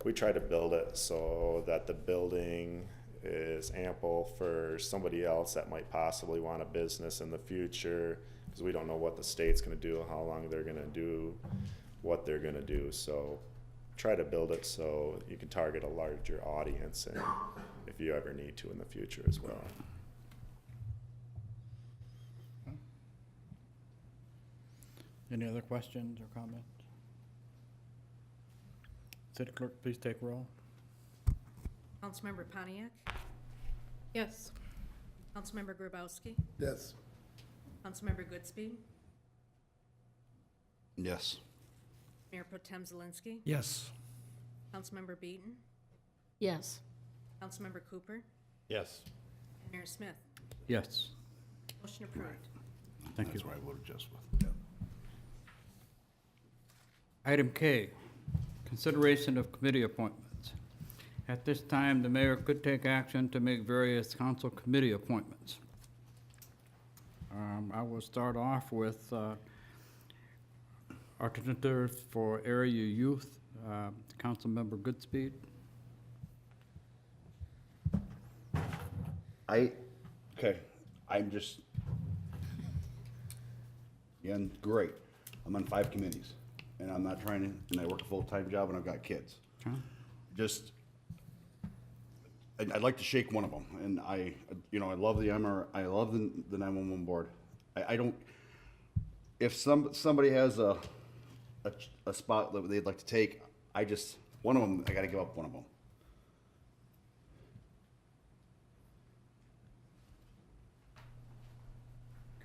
we try to build it so that the building is ample for somebody else that might possibly want a business in the future, because we don't know what the state's gonna do, how long they're gonna do, what they're gonna do. So try to build it so you can target a larger audience, and if you ever need to in the future as well. Any other questions or comments? City Clerk, please take roll. Councilmember Pontiac? Yes. Councilmember Grabowski? Yes. Councilmember Goodspeed? Yes. Mayor Pro Tem Zelinski? Yes. Councilmember Beaton? Yes, Councilmember Cooper? Yes. Mayor Smith? Yes. Motion approved. Thank you. That's why I voted yes with. Item K, consideration of committee appointments. At this time, the mayor could take action to make various council committee appointments. I will start off with alternative for area youth, Councilmember Goodspeed. I'm just, again, great. I'm on 5 committees, and I'm not trying to, and I work a full-time job and I've got kids. Huh? Just, I'd like to shake one of them, and I love the I love the 911 board. I don't, if somebody has a spot that they'd like to take, one of them, I gotta give up one of them.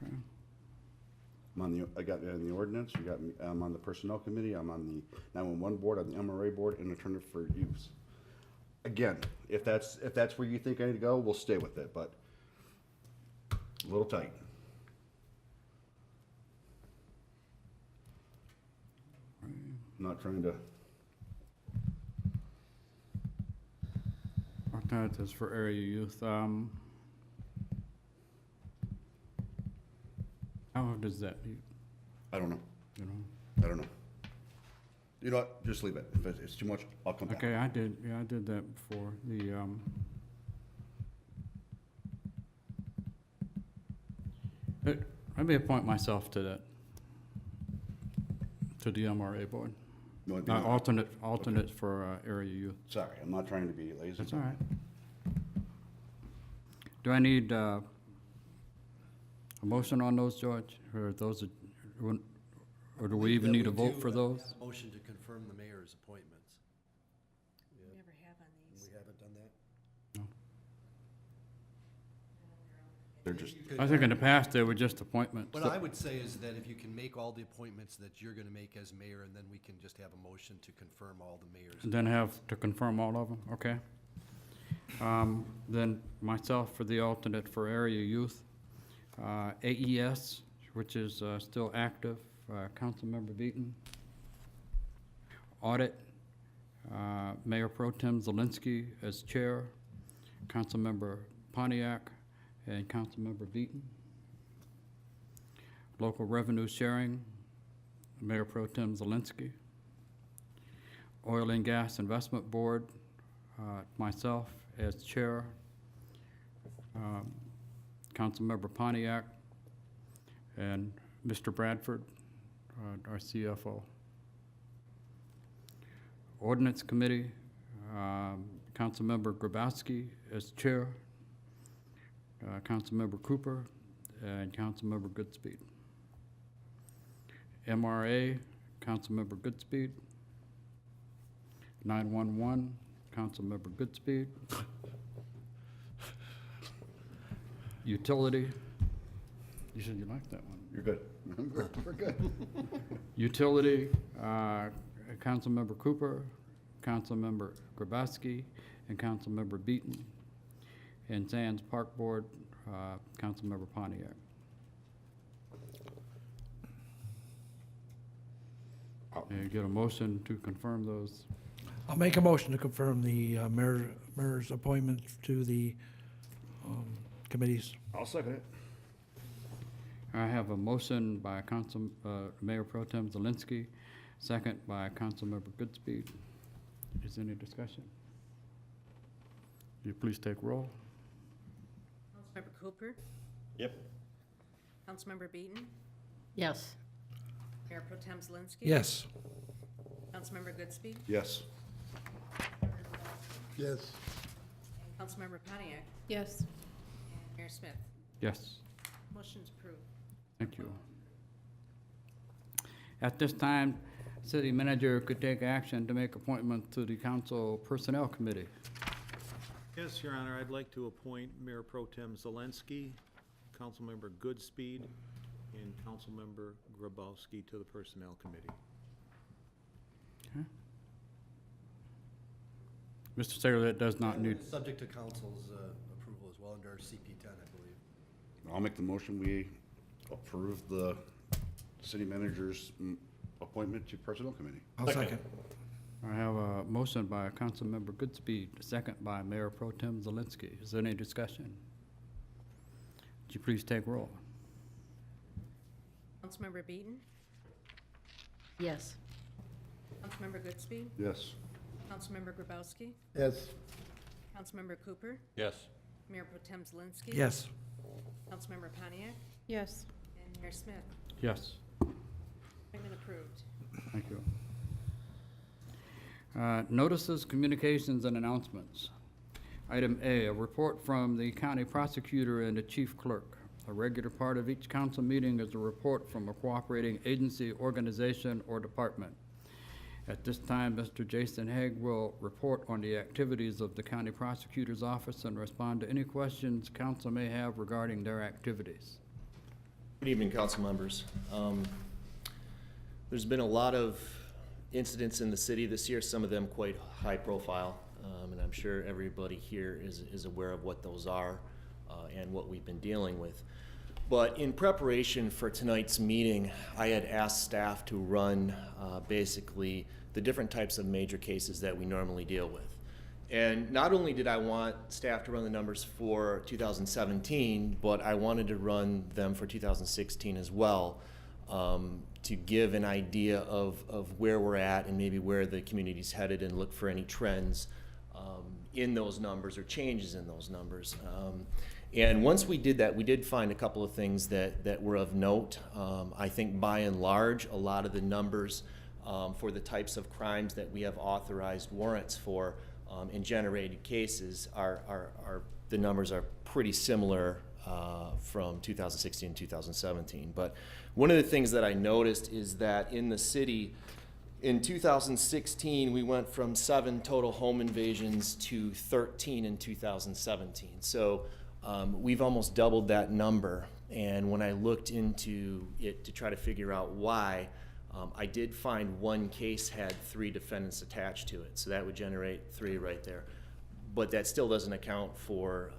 Okay. I got in the ordinance, I'm on the personnel committee, I'm on the 911 board, on the MRA board, and alternative for youth. Again, if that's where you think I need to go, we'll stay with it, but a little tight. I'm not trying to, Alternatives for area youth. How does that, I don't know, you know? I don't know. You know what, just leave it. If it's too much, I'll come back. Okay, I did that before. Let me appoint myself to that, to the MRA board. You wanna be on- Alternate for area youth. Sorry, I'm not trying to be lazy. That's all right. Do I need a motion on those, George? Or do we even need a vote for those? Motion to confirm the mayor's appointments. We never have on these. We haven't done that? They're just, I think in the past, they were just appointments. What I would say is that if you can make all the appointments that you're gonna make as mayor, and then we can just have a motion to confirm all the mayors. And then have to confirm all of them, okay? Then myself for the alternate for area youth. AES, which is still active, Councilmember Beaton. Audit, Mayor Pro Tem Zelinski as chair, Councilmember Pontiac, and Councilmember Beaton. Local revenue sharing, Mayor Pro Tem Zelinski. Oil and Gas Investment Board, myself as chair, Councilmember Pontiac, and Mr. Bradford, our CFO. Ordinance Committee, Councilmember Grabowski as chair, Councilmember Cooper, and Councilmember Goodspeed. MRA, Councilmember Goodspeed. 911, Councilmember Goodspeed. Utility, you said you liked that one. you're good. We're good. Utility, Councilmember Cooper, Councilmember Grabowski, and Councilmember Beaton. And Sands Park Board, Councilmember Pontiac. And you get a motion to confirm those. I'll make a motion to confirm the mayor's appointment to the committees. I'll second it. I have a motion by Mayor Pro Tem Zelinski, second by Councilmember Goodspeed. Is there any discussion? Will you please take roll? Councilmember Cooper, Yep. Councilmember Beaton, Yes. Mayor Pro Tem Zelinski. Yes. Councilmember Goodspeed, Yes. Yes. Councilmember Pontiac, Yes. and Mayor Smith. Yes. Motion's approved. Thank you. At this time, city manager could take action to make appointment to the council personnel committee. Yes, Your Honor, I'd like to appoint Mayor Pro Tem Zelinski, Councilmember Goodspeed, and Councilmember Grabowski to the Personnel Committee. Mr. Saylor, that does not need, Subject to council's approval as well under our CP 10, I believe. I'll make the motion, we approve the city manager's appointment to Personnel Committee. I'll second. I have a motion by Councilmember Goodspeed, a second by Mayor Pro Tem Zelinski. Is there any discussion? Would you please take roll? Councilmember Beaton? Yes. Councilmember Goodspeed? Yes. Councilmember Grabowski? Yes. Councilmember Cooper? Yes. Mayor Pro Tem Zelinski? Yes. Councilmember Pontiac? Yes. And Mayor Smith? Yes. Appointment approved. Thank you. Notices, communications, and announcements. Item A, a report from the county prosecutor and the chief clerk. A regular part of each council meeting is a report from a cooperating agency, organization, or department. At this time, Mr. Jason Haig will report on the activities of the county prosecutor's office and respond to any questions council may have regarding their activities. Good evening, council members. There's been a lot of incidents in the city this year, some of them quite high profile, and I'm sure everybody here is aware of what those are and what we've been dealing with. But in preparation for tonight's meeting, I had asked staff to run basically the different types of major cases that we normally deal with. And not only did I want staff to run the numbers for 2017, but I wanted to run them for 2016 as well, to give an idea of where we're at and maybe where the community's headed and look for any trends in those numbers or changes in those numbers. And once we did that, we did find a couple of things that were of note. I think by and large, a lot of the numbers for the types of crimes that we have authorized warrants for in generated cases the numbers are pretty similar from 2016 and 2017. But one of the things that I noticed is that in the city, in 2016, we went from 7 total home invasions to 13 in 2017. So we've almost doubled that number. And when I looked into it to try to figure out why, I did find one case had 3 defendants attached to it. So that would generate 3 right there. But that still doesn't account for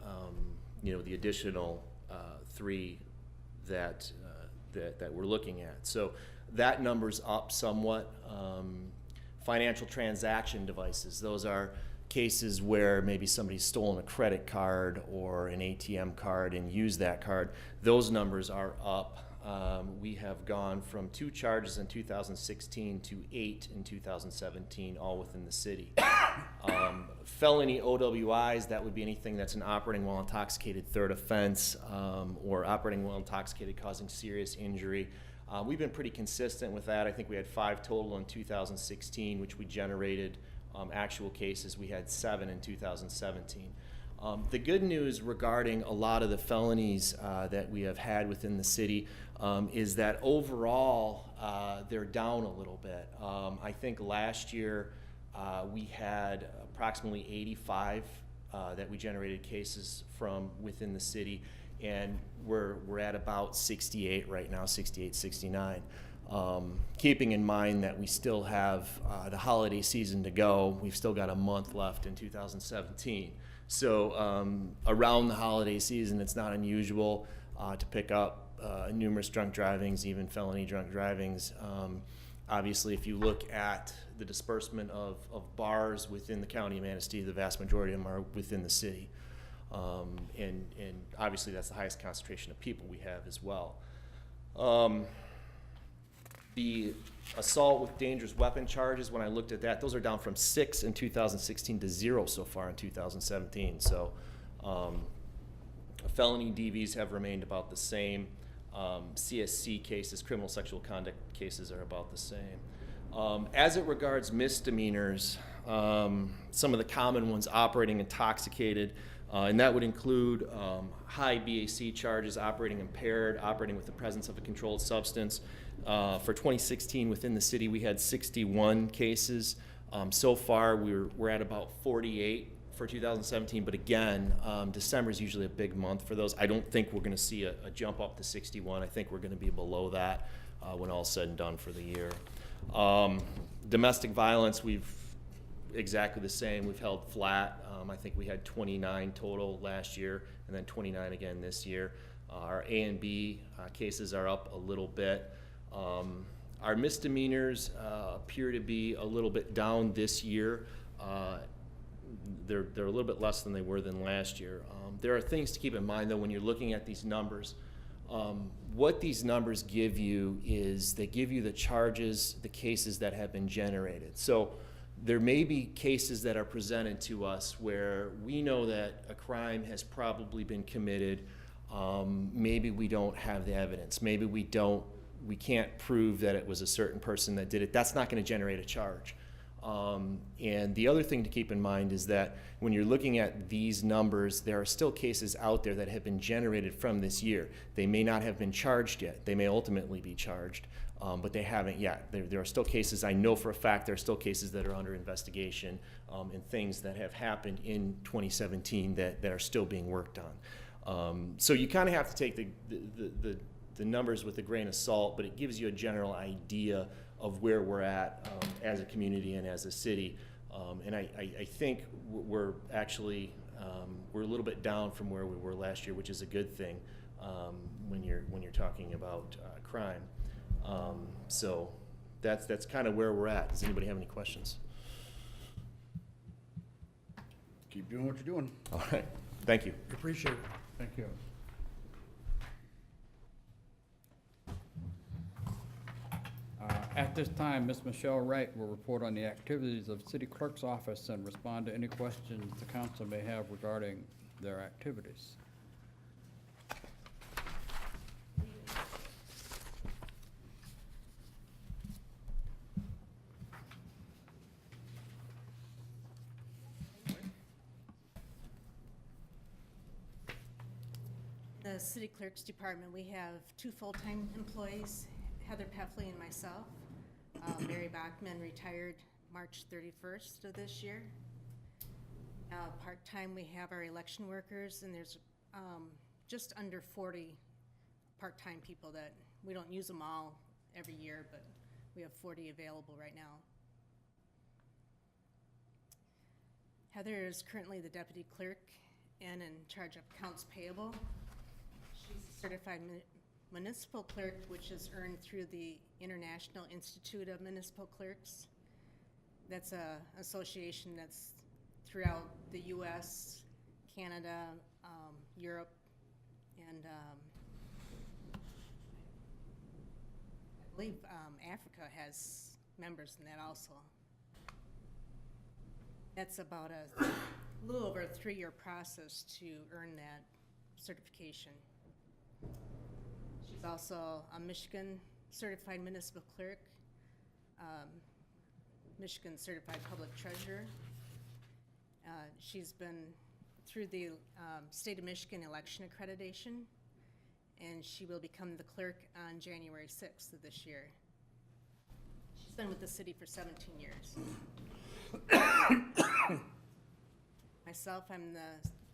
the additional 3 that we're looking at. So that number's up somewhat. Financial transaction devices, those are cases where maybe somebody's stolen a credit card or an ATM card and used that card. Those numbers are up. We have gone from 2 charges in 2016 to 8 in 2017, all within the city. Felony OWIs, that would be anything that's an operating while intoxicated third offense, or operating while intoxicated causing serious injury. We've been pretty consistent with that. I think we had 5 total in 2016, which we generated actual cases. We had 7 in 2017. The good news regarding a lot of the felonies that we have had within the city is that overall they're down a little bit. I think last year we had approximately 85 that we generated cases from within the city, and we're at about 68 right now, 68, 69. Keeping in mind that we still have the holiday season to go, we've still got a month left in 2017. So around the holiday season, it's not unusual to pick up numerous drunk drivings, even felony drunk drivings. Obviously, if you look at the disbursement of bars within the county of Manistee, the vast majority of them are within the city. And obviously, that's the highest concentration of people we have as well. The assault with dangerous weapon charges, when I looked at that, those are down from 6 in 2016 to 0 so far in 2017. So felony DVs have remained about the same. CSC cases, criminal sexual conduct cases, are about the same. As it regards misdemeanors, some of the common ones, operating intoxicated, and that would include high BAC charges, operating impaired, operating with the presence of a controlled substance. For 2016 within the city, we had 61 cases. So far, we're at about 48 for 2017, but again, December is usually a big month for those. I don't think we're going to see a jump up to 61. I think we're going to be below that when all's said and done for the year. Domestic violence, we've exactly the same. We've held flat. I think we had 29 total last year, and then 29 again this year. Our A and B cases are up a little bit. Our misdemeanors appear to be a little bit down this year. They're a little bit less than they were than last year. There are things to keep in mind, though, when you're looking at these numbers. What these numbers give you is they give you the charges, the cases that have been generated. So there may be cases that are presented to us where we know that a crime has probably been committed. Maybe we don't have the evidence. Maybe we can't prove that it was a certain person that did it. That's not going to generate a charge. And the other thing to keep in mind is that when you're looking at these numbers, there are still cases out there that have been generated from this year. They may not have been charged yet. They may ultimately be charged, but they haven't yet. There are still cases, I know for a fact, there are still cases that are under investigation and things that have happened in 2017 that are still being worked on. So you kind of have to take the numbers with a grain of salt, but it gives you a general idea of where we're at as a community and as a city. And I think we're actually, we're a little bit down from where we were last year, which is a good thing when you're talking about crime. So that's kind of where we're at. Does anybody have any questions? Keep doing what you're doing. All right, thank you. Appreciate it. Thank you. At this time, Ms. Michelle Wright will report on the activities of City Clerk's office and respond to any questions the council may have regarding their activities. The City Clerk's Department, we have 2 full-time employees, Heather Peffley and myself. Mary Bachman retired March 31st of this year. Part-time, we have our election workers, and there's just under 40 part-time people that, we don't use them all every year, but we have 40 available right now. Heather is currently the deputy clerk and in charge of accounts payable. She's a certified municipal clerk, which is earned through the International Institute of Municipal Clerks. That's a association that's throughout the U.S., Canada, Europe, and I believe Africa has members in that also. That's about a little over a 3-year process to earn that certification. She's also a Michigan Certified Municipal Clerk, Michigan Certified Public Treasurer. She's been through the State of Michigan election accreditation, and she will become the clerk on January 6th of this year. She's been with the city for 17 years. Myself, I'm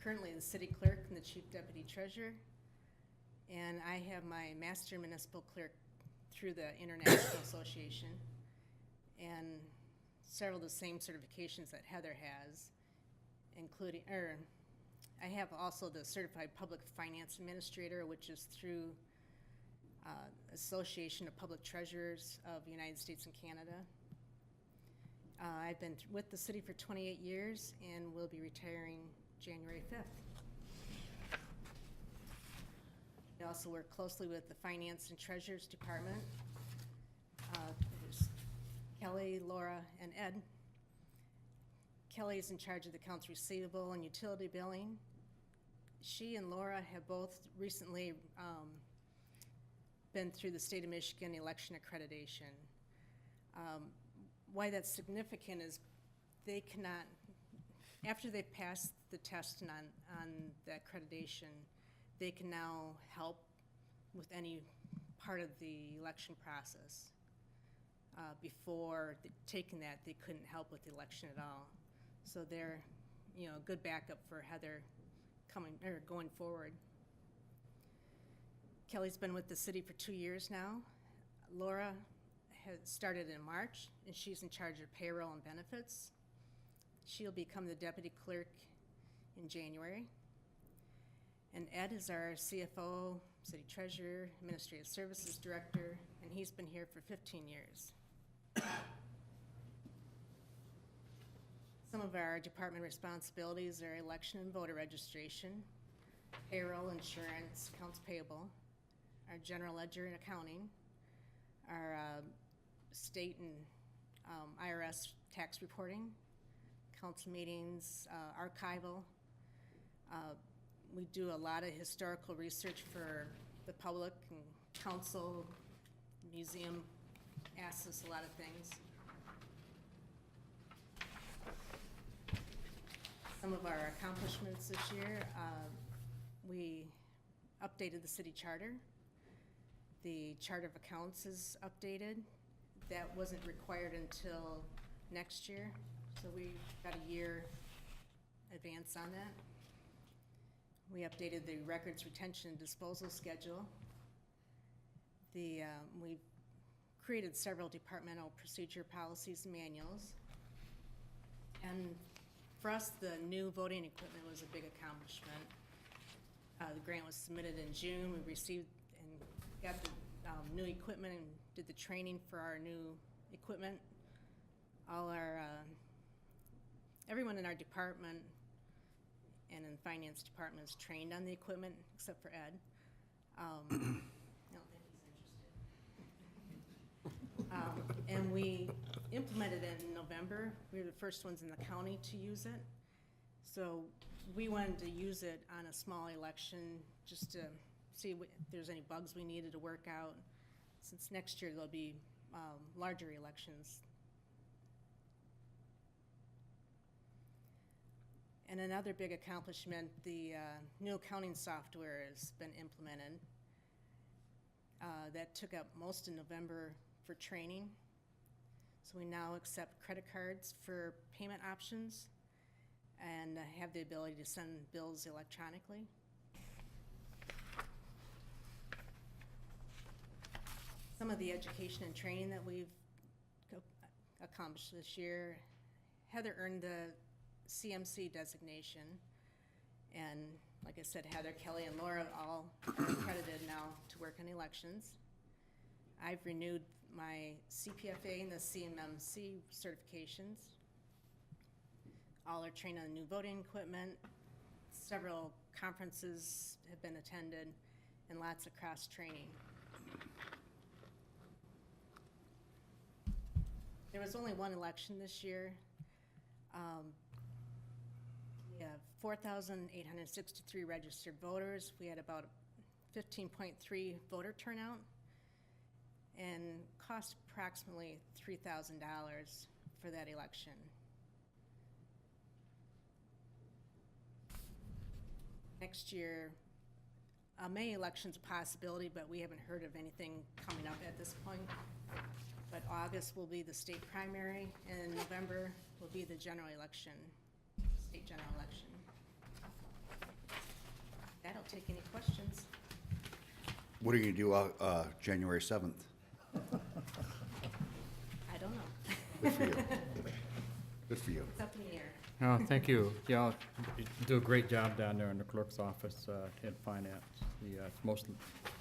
currently the city clerk and the chief deputy treasurer. And I have my master municipal clerk through the International Association and several of the same certifications that Heather has, including, I have also the certified public finance administrator, which is through Association of Public Treasurers of the United States and Canada. I've been with the city for 28 years and will be retiring January 5th. I also work closely with the Finance and Treasurers Department. There's Kelly, Laura, and Ed. Kelly is in charge of the accounts receivable and utility billing. She and Laura have both recently been through the State of Michigan election accreditation. Why that's significant is they cannot, after they've passed the test and on the accreditation, they can now help with any part of the election process. Before taking that, they couldn't help with the election at all. So they're, a good backup for Heather going forward. Kelly's been with the city for 2 years now. Laura has started in March, and she's in charge of payroll and benefits. She'll become the deputy clerk in January. And Ed is our CFO, city treasurer, administrative services director, and he's been here for 15 years. Some of our department responsibilities are election and voter registration, payroll, insurance, accounts payable, our general ledger and accounting, our state and IRS tax reporting, council meetings, archival. We do a lot of historical research for the public, and council, museum asks us a lot of things. Some of our accomplishments this year, we updated the city charter. The chart of accounts is updated. That wasn't required until next year, so we got a year advance on that. We updated the records retention and disposal schedule. We created several departmental procedure policies and manuals. And for us, the new voting equipment was a big accomplishment. The grant was submitted in June. We received and got the new equipment and did the training for our new equipment. All our, everyone in our department and in the finance department is trained on the equipment, except for Ed. No, he's interested. And we implemented it in November. We were the first ones in the county to use it. So we wanted to use it on a small election just to see if there's any bugs we needed to work out. Since next year there'll be larger elections. And another big accomplishment, the new accounting software has been implemented. That took up most of November for training. So we now accept credit cards for payment options and have the ability to send bills electronically. Some of the education and training that we've accomplished this year, Heather earned the CMC designation, and like I said, Heather, Kelly, and Laura all are accredited now to work on elections. I've renewed my CPFA and the CMMC certifications. All are trained on the new voting equipment. Several conferences have been attended, and lots of cross training. There was only one election this year. We have 4,863 registered voters. We had about 15.3 voter turnout, and cost approximately $3,000 for that election. Next year, a May election's a possibility, but we haven't heard of anything coming up at this point. But August will be the state primary, and November will be the general election, state general election. That'll take any questions. What are you gonna do, January 7th? I don't know. Good for you. Good for you. It's up in the air. Oh, thank you. Y'all do a great job down there in the clerk's office in finance. It's most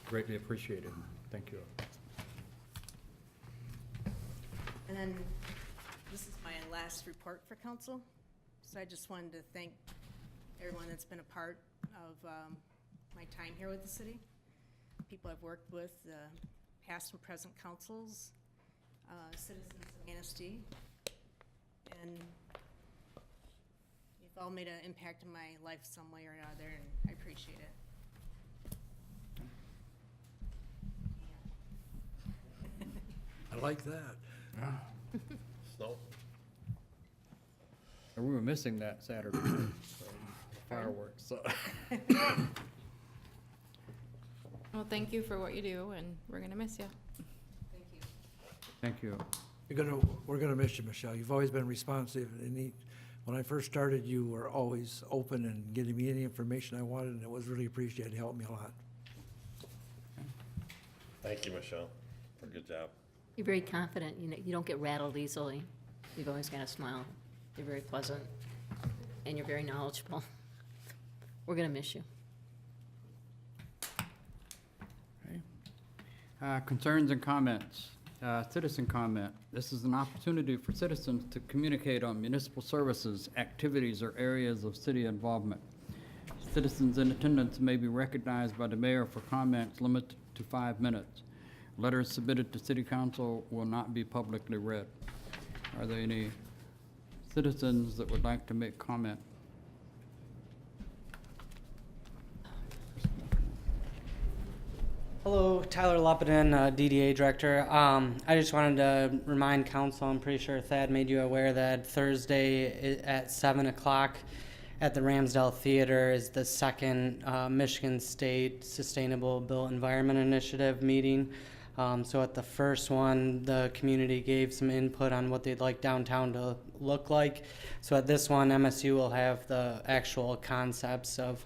greatly appreciated. Thank you. And then this is my last report for council. So I just wanted to thank everyone that's been a part of my time here with the city. People I've worked with, past and present councils, citizens of Manistee, and you've all made an impact in my life some way or another, and I appreciate it. I like that. Snow. And we were missing that Saturday night, so, fireworks, so. Well, thank you for what you do, and we're gonna miss you. Thank you. Thank you. We're gonna miss you, Michelle. You've always been responsive, and when I first started, you were always open and getting me any information I wanted, and it was really appreciated. It helped me a lot. Thank you, Michelle, for a good job. You're very confident, you don't get rattled easily. You've always got a smile. You're very pleasant, and you're very knowledgeable. We're gonna miss you. Concerns and comments. Citizen comment. This is an opportunity for citizens to communicate on municipal services, activities, or areas of city involvement. Citizens in attendance may be recognized by the mayor for comments limited to 5 minutes. Letters submitted to city council will not be publicly read. Are there any citizens that would like to make comment? Hello, Tyler Lupinen, DDA Director. I just wanted to remind council, I'm pretty sure Thad made you aware that Thursday at 7 o'clock at the Ramsdale Theater is the second Michigan State Sustainable Built Environment Initiative meeting. So at the first one, the community gave some input on what they'd like downtown to look like. So at this one, MSU will have the actual concepts of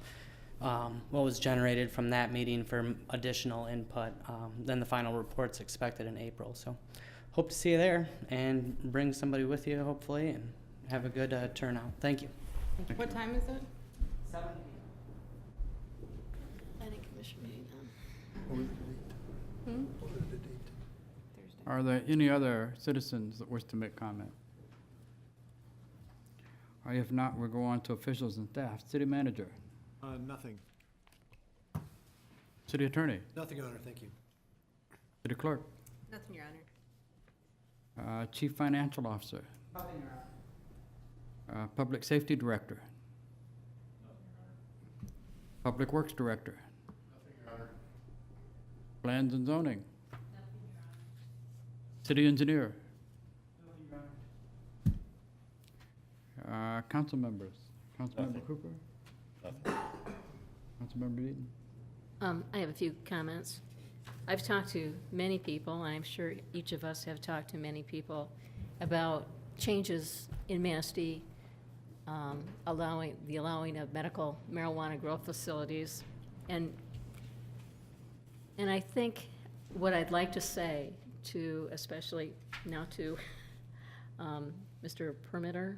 what was generated from that meeting for additional input. Then the final report's expected in April. So hope to see you there and bring somebody with you, hopefully, and have a good turnout. Thank you. What time is it? 7 Planning commission meeting on. What was the date? What was the date? Are there any other citizens that wish to make comment? Or if not, we'll go on to officials and staff. City manager, Nothing. city attorney, Nothing, Your Honor, thank you. city clerk, Nothing, Your Honor. chief financial officer, public safety director, public works director, plans and zoning, city engineer, council members, Councilmember Cooper, Councilmember Eaton. I have a few comments. I've talked to many people, and I'm sure each of us have talked to many people about changes in Manistee, allowing of medical marijuana grow facilities. And I think what I'd like to say to, especially now to Mr. Permitter,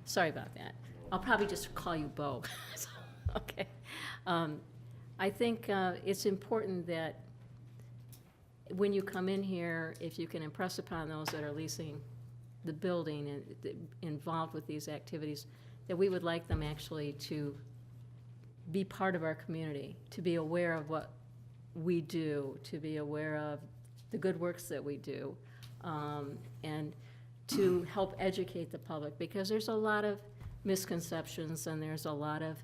sorry about that. I'll probably just call you Bo. Okay. I think it's important that when you come in here, if you can impress upon those that are leasing the building and involved with these activities, that we would like them actually to be part of our community, to be aware of what we do, to be aware of the good works that we do, and to help educate the public, because there's a lot of misconceptions and there's a lot of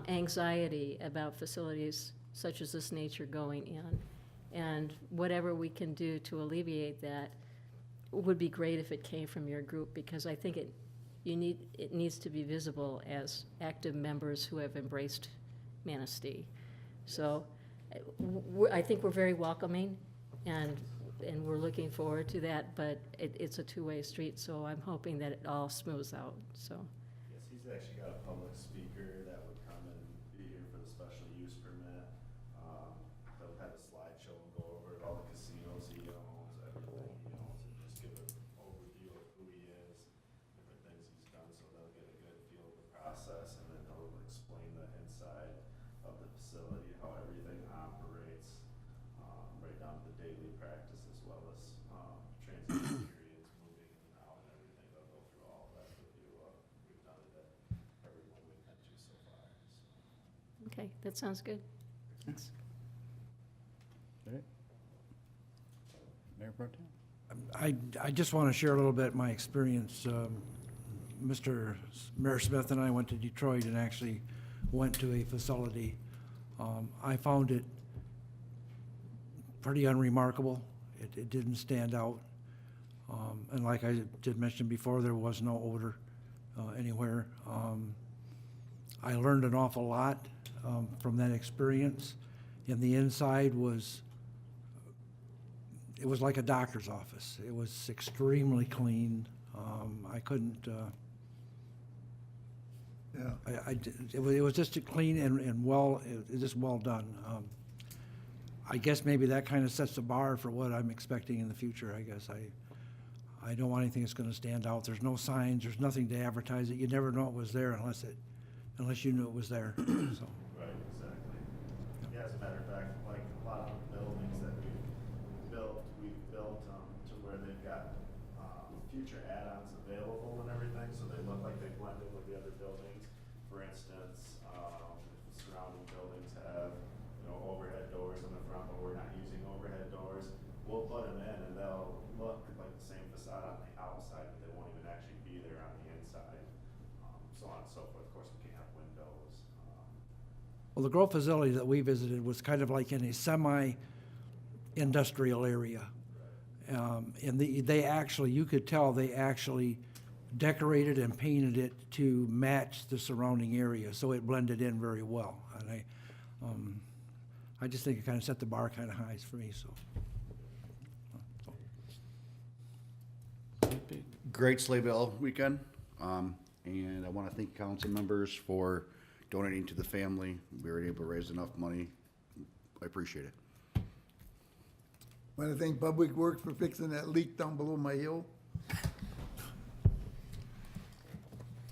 anxiety about facilities such as this nature going in. And whatever we can do to alleviate that would be great if it came from your group, because I think it needs to be visible as active members who have embraced Manistee. So I think we're very welcoming, and we're looking forward to that, but it's a two-way street, so I'm hoping that it all smooths out, so. Yes, he's actually got a public speaker that would come and be here for the special use permit. They'll have a slideshow and go over all the casinos he owns, everything he owns, and just give an overview of who he is, different things he's done, so they'll get a good feel of the process, and then he'll explain the inside of the facility, how everything operates, right down to the daily practice, as well as transition periods, moving in and out and everything. They'll go through all of that with you. We've done it at everyone we've been to so far. So. Okay, that sounds good. Thanks. Okay. Mayor Pro Tem. I just want to share a little bit my experience. Mayor Smith and I went to Detroit and actually went to a facility. I found it pretty unremarkable. It didn't stand out. And like I did mention before, there was no odor anywhere. I learned an awful lot from that experience. And the inside was like a doctor's office. It was extremely clean. I couldn't, it was just clean and well, just well done. I guess maybe that kind of sets the bar for what I'm expecting in the future, I guess. I don't want anything that's gonna stand out. There's no signs, there's nothing to advertise it. You never know it was there unless you knew it was there, so. Right, exactly. Yeah, as a matter of fact, like a lot of the buildings that we've built to where they've got future add-ons available and everything, so they look like they blend in with the other buildings. For instance, if the surrounding buildings have, overhead doors in the front, but we're not using overhead doors, we'll put them in and they'll look like the same facade on the outside, but they won't even actually be there on the inside, so on and so forth. Of course, we can't have windows. Well, the Grove facility that we visited was kind of like in a semi-industrial area. And they actually, you could tell they actually decorated and painted it to match the surrounding area, so it blended in very well. And I just think it kind of set the bar kind of high for me, so. Great Sleigh Bell weekend, and I want to thank council members for donating to the family. We were able to raise enough money. I appreciate it. Want to thank Public Works for fixing that leak down below my hill.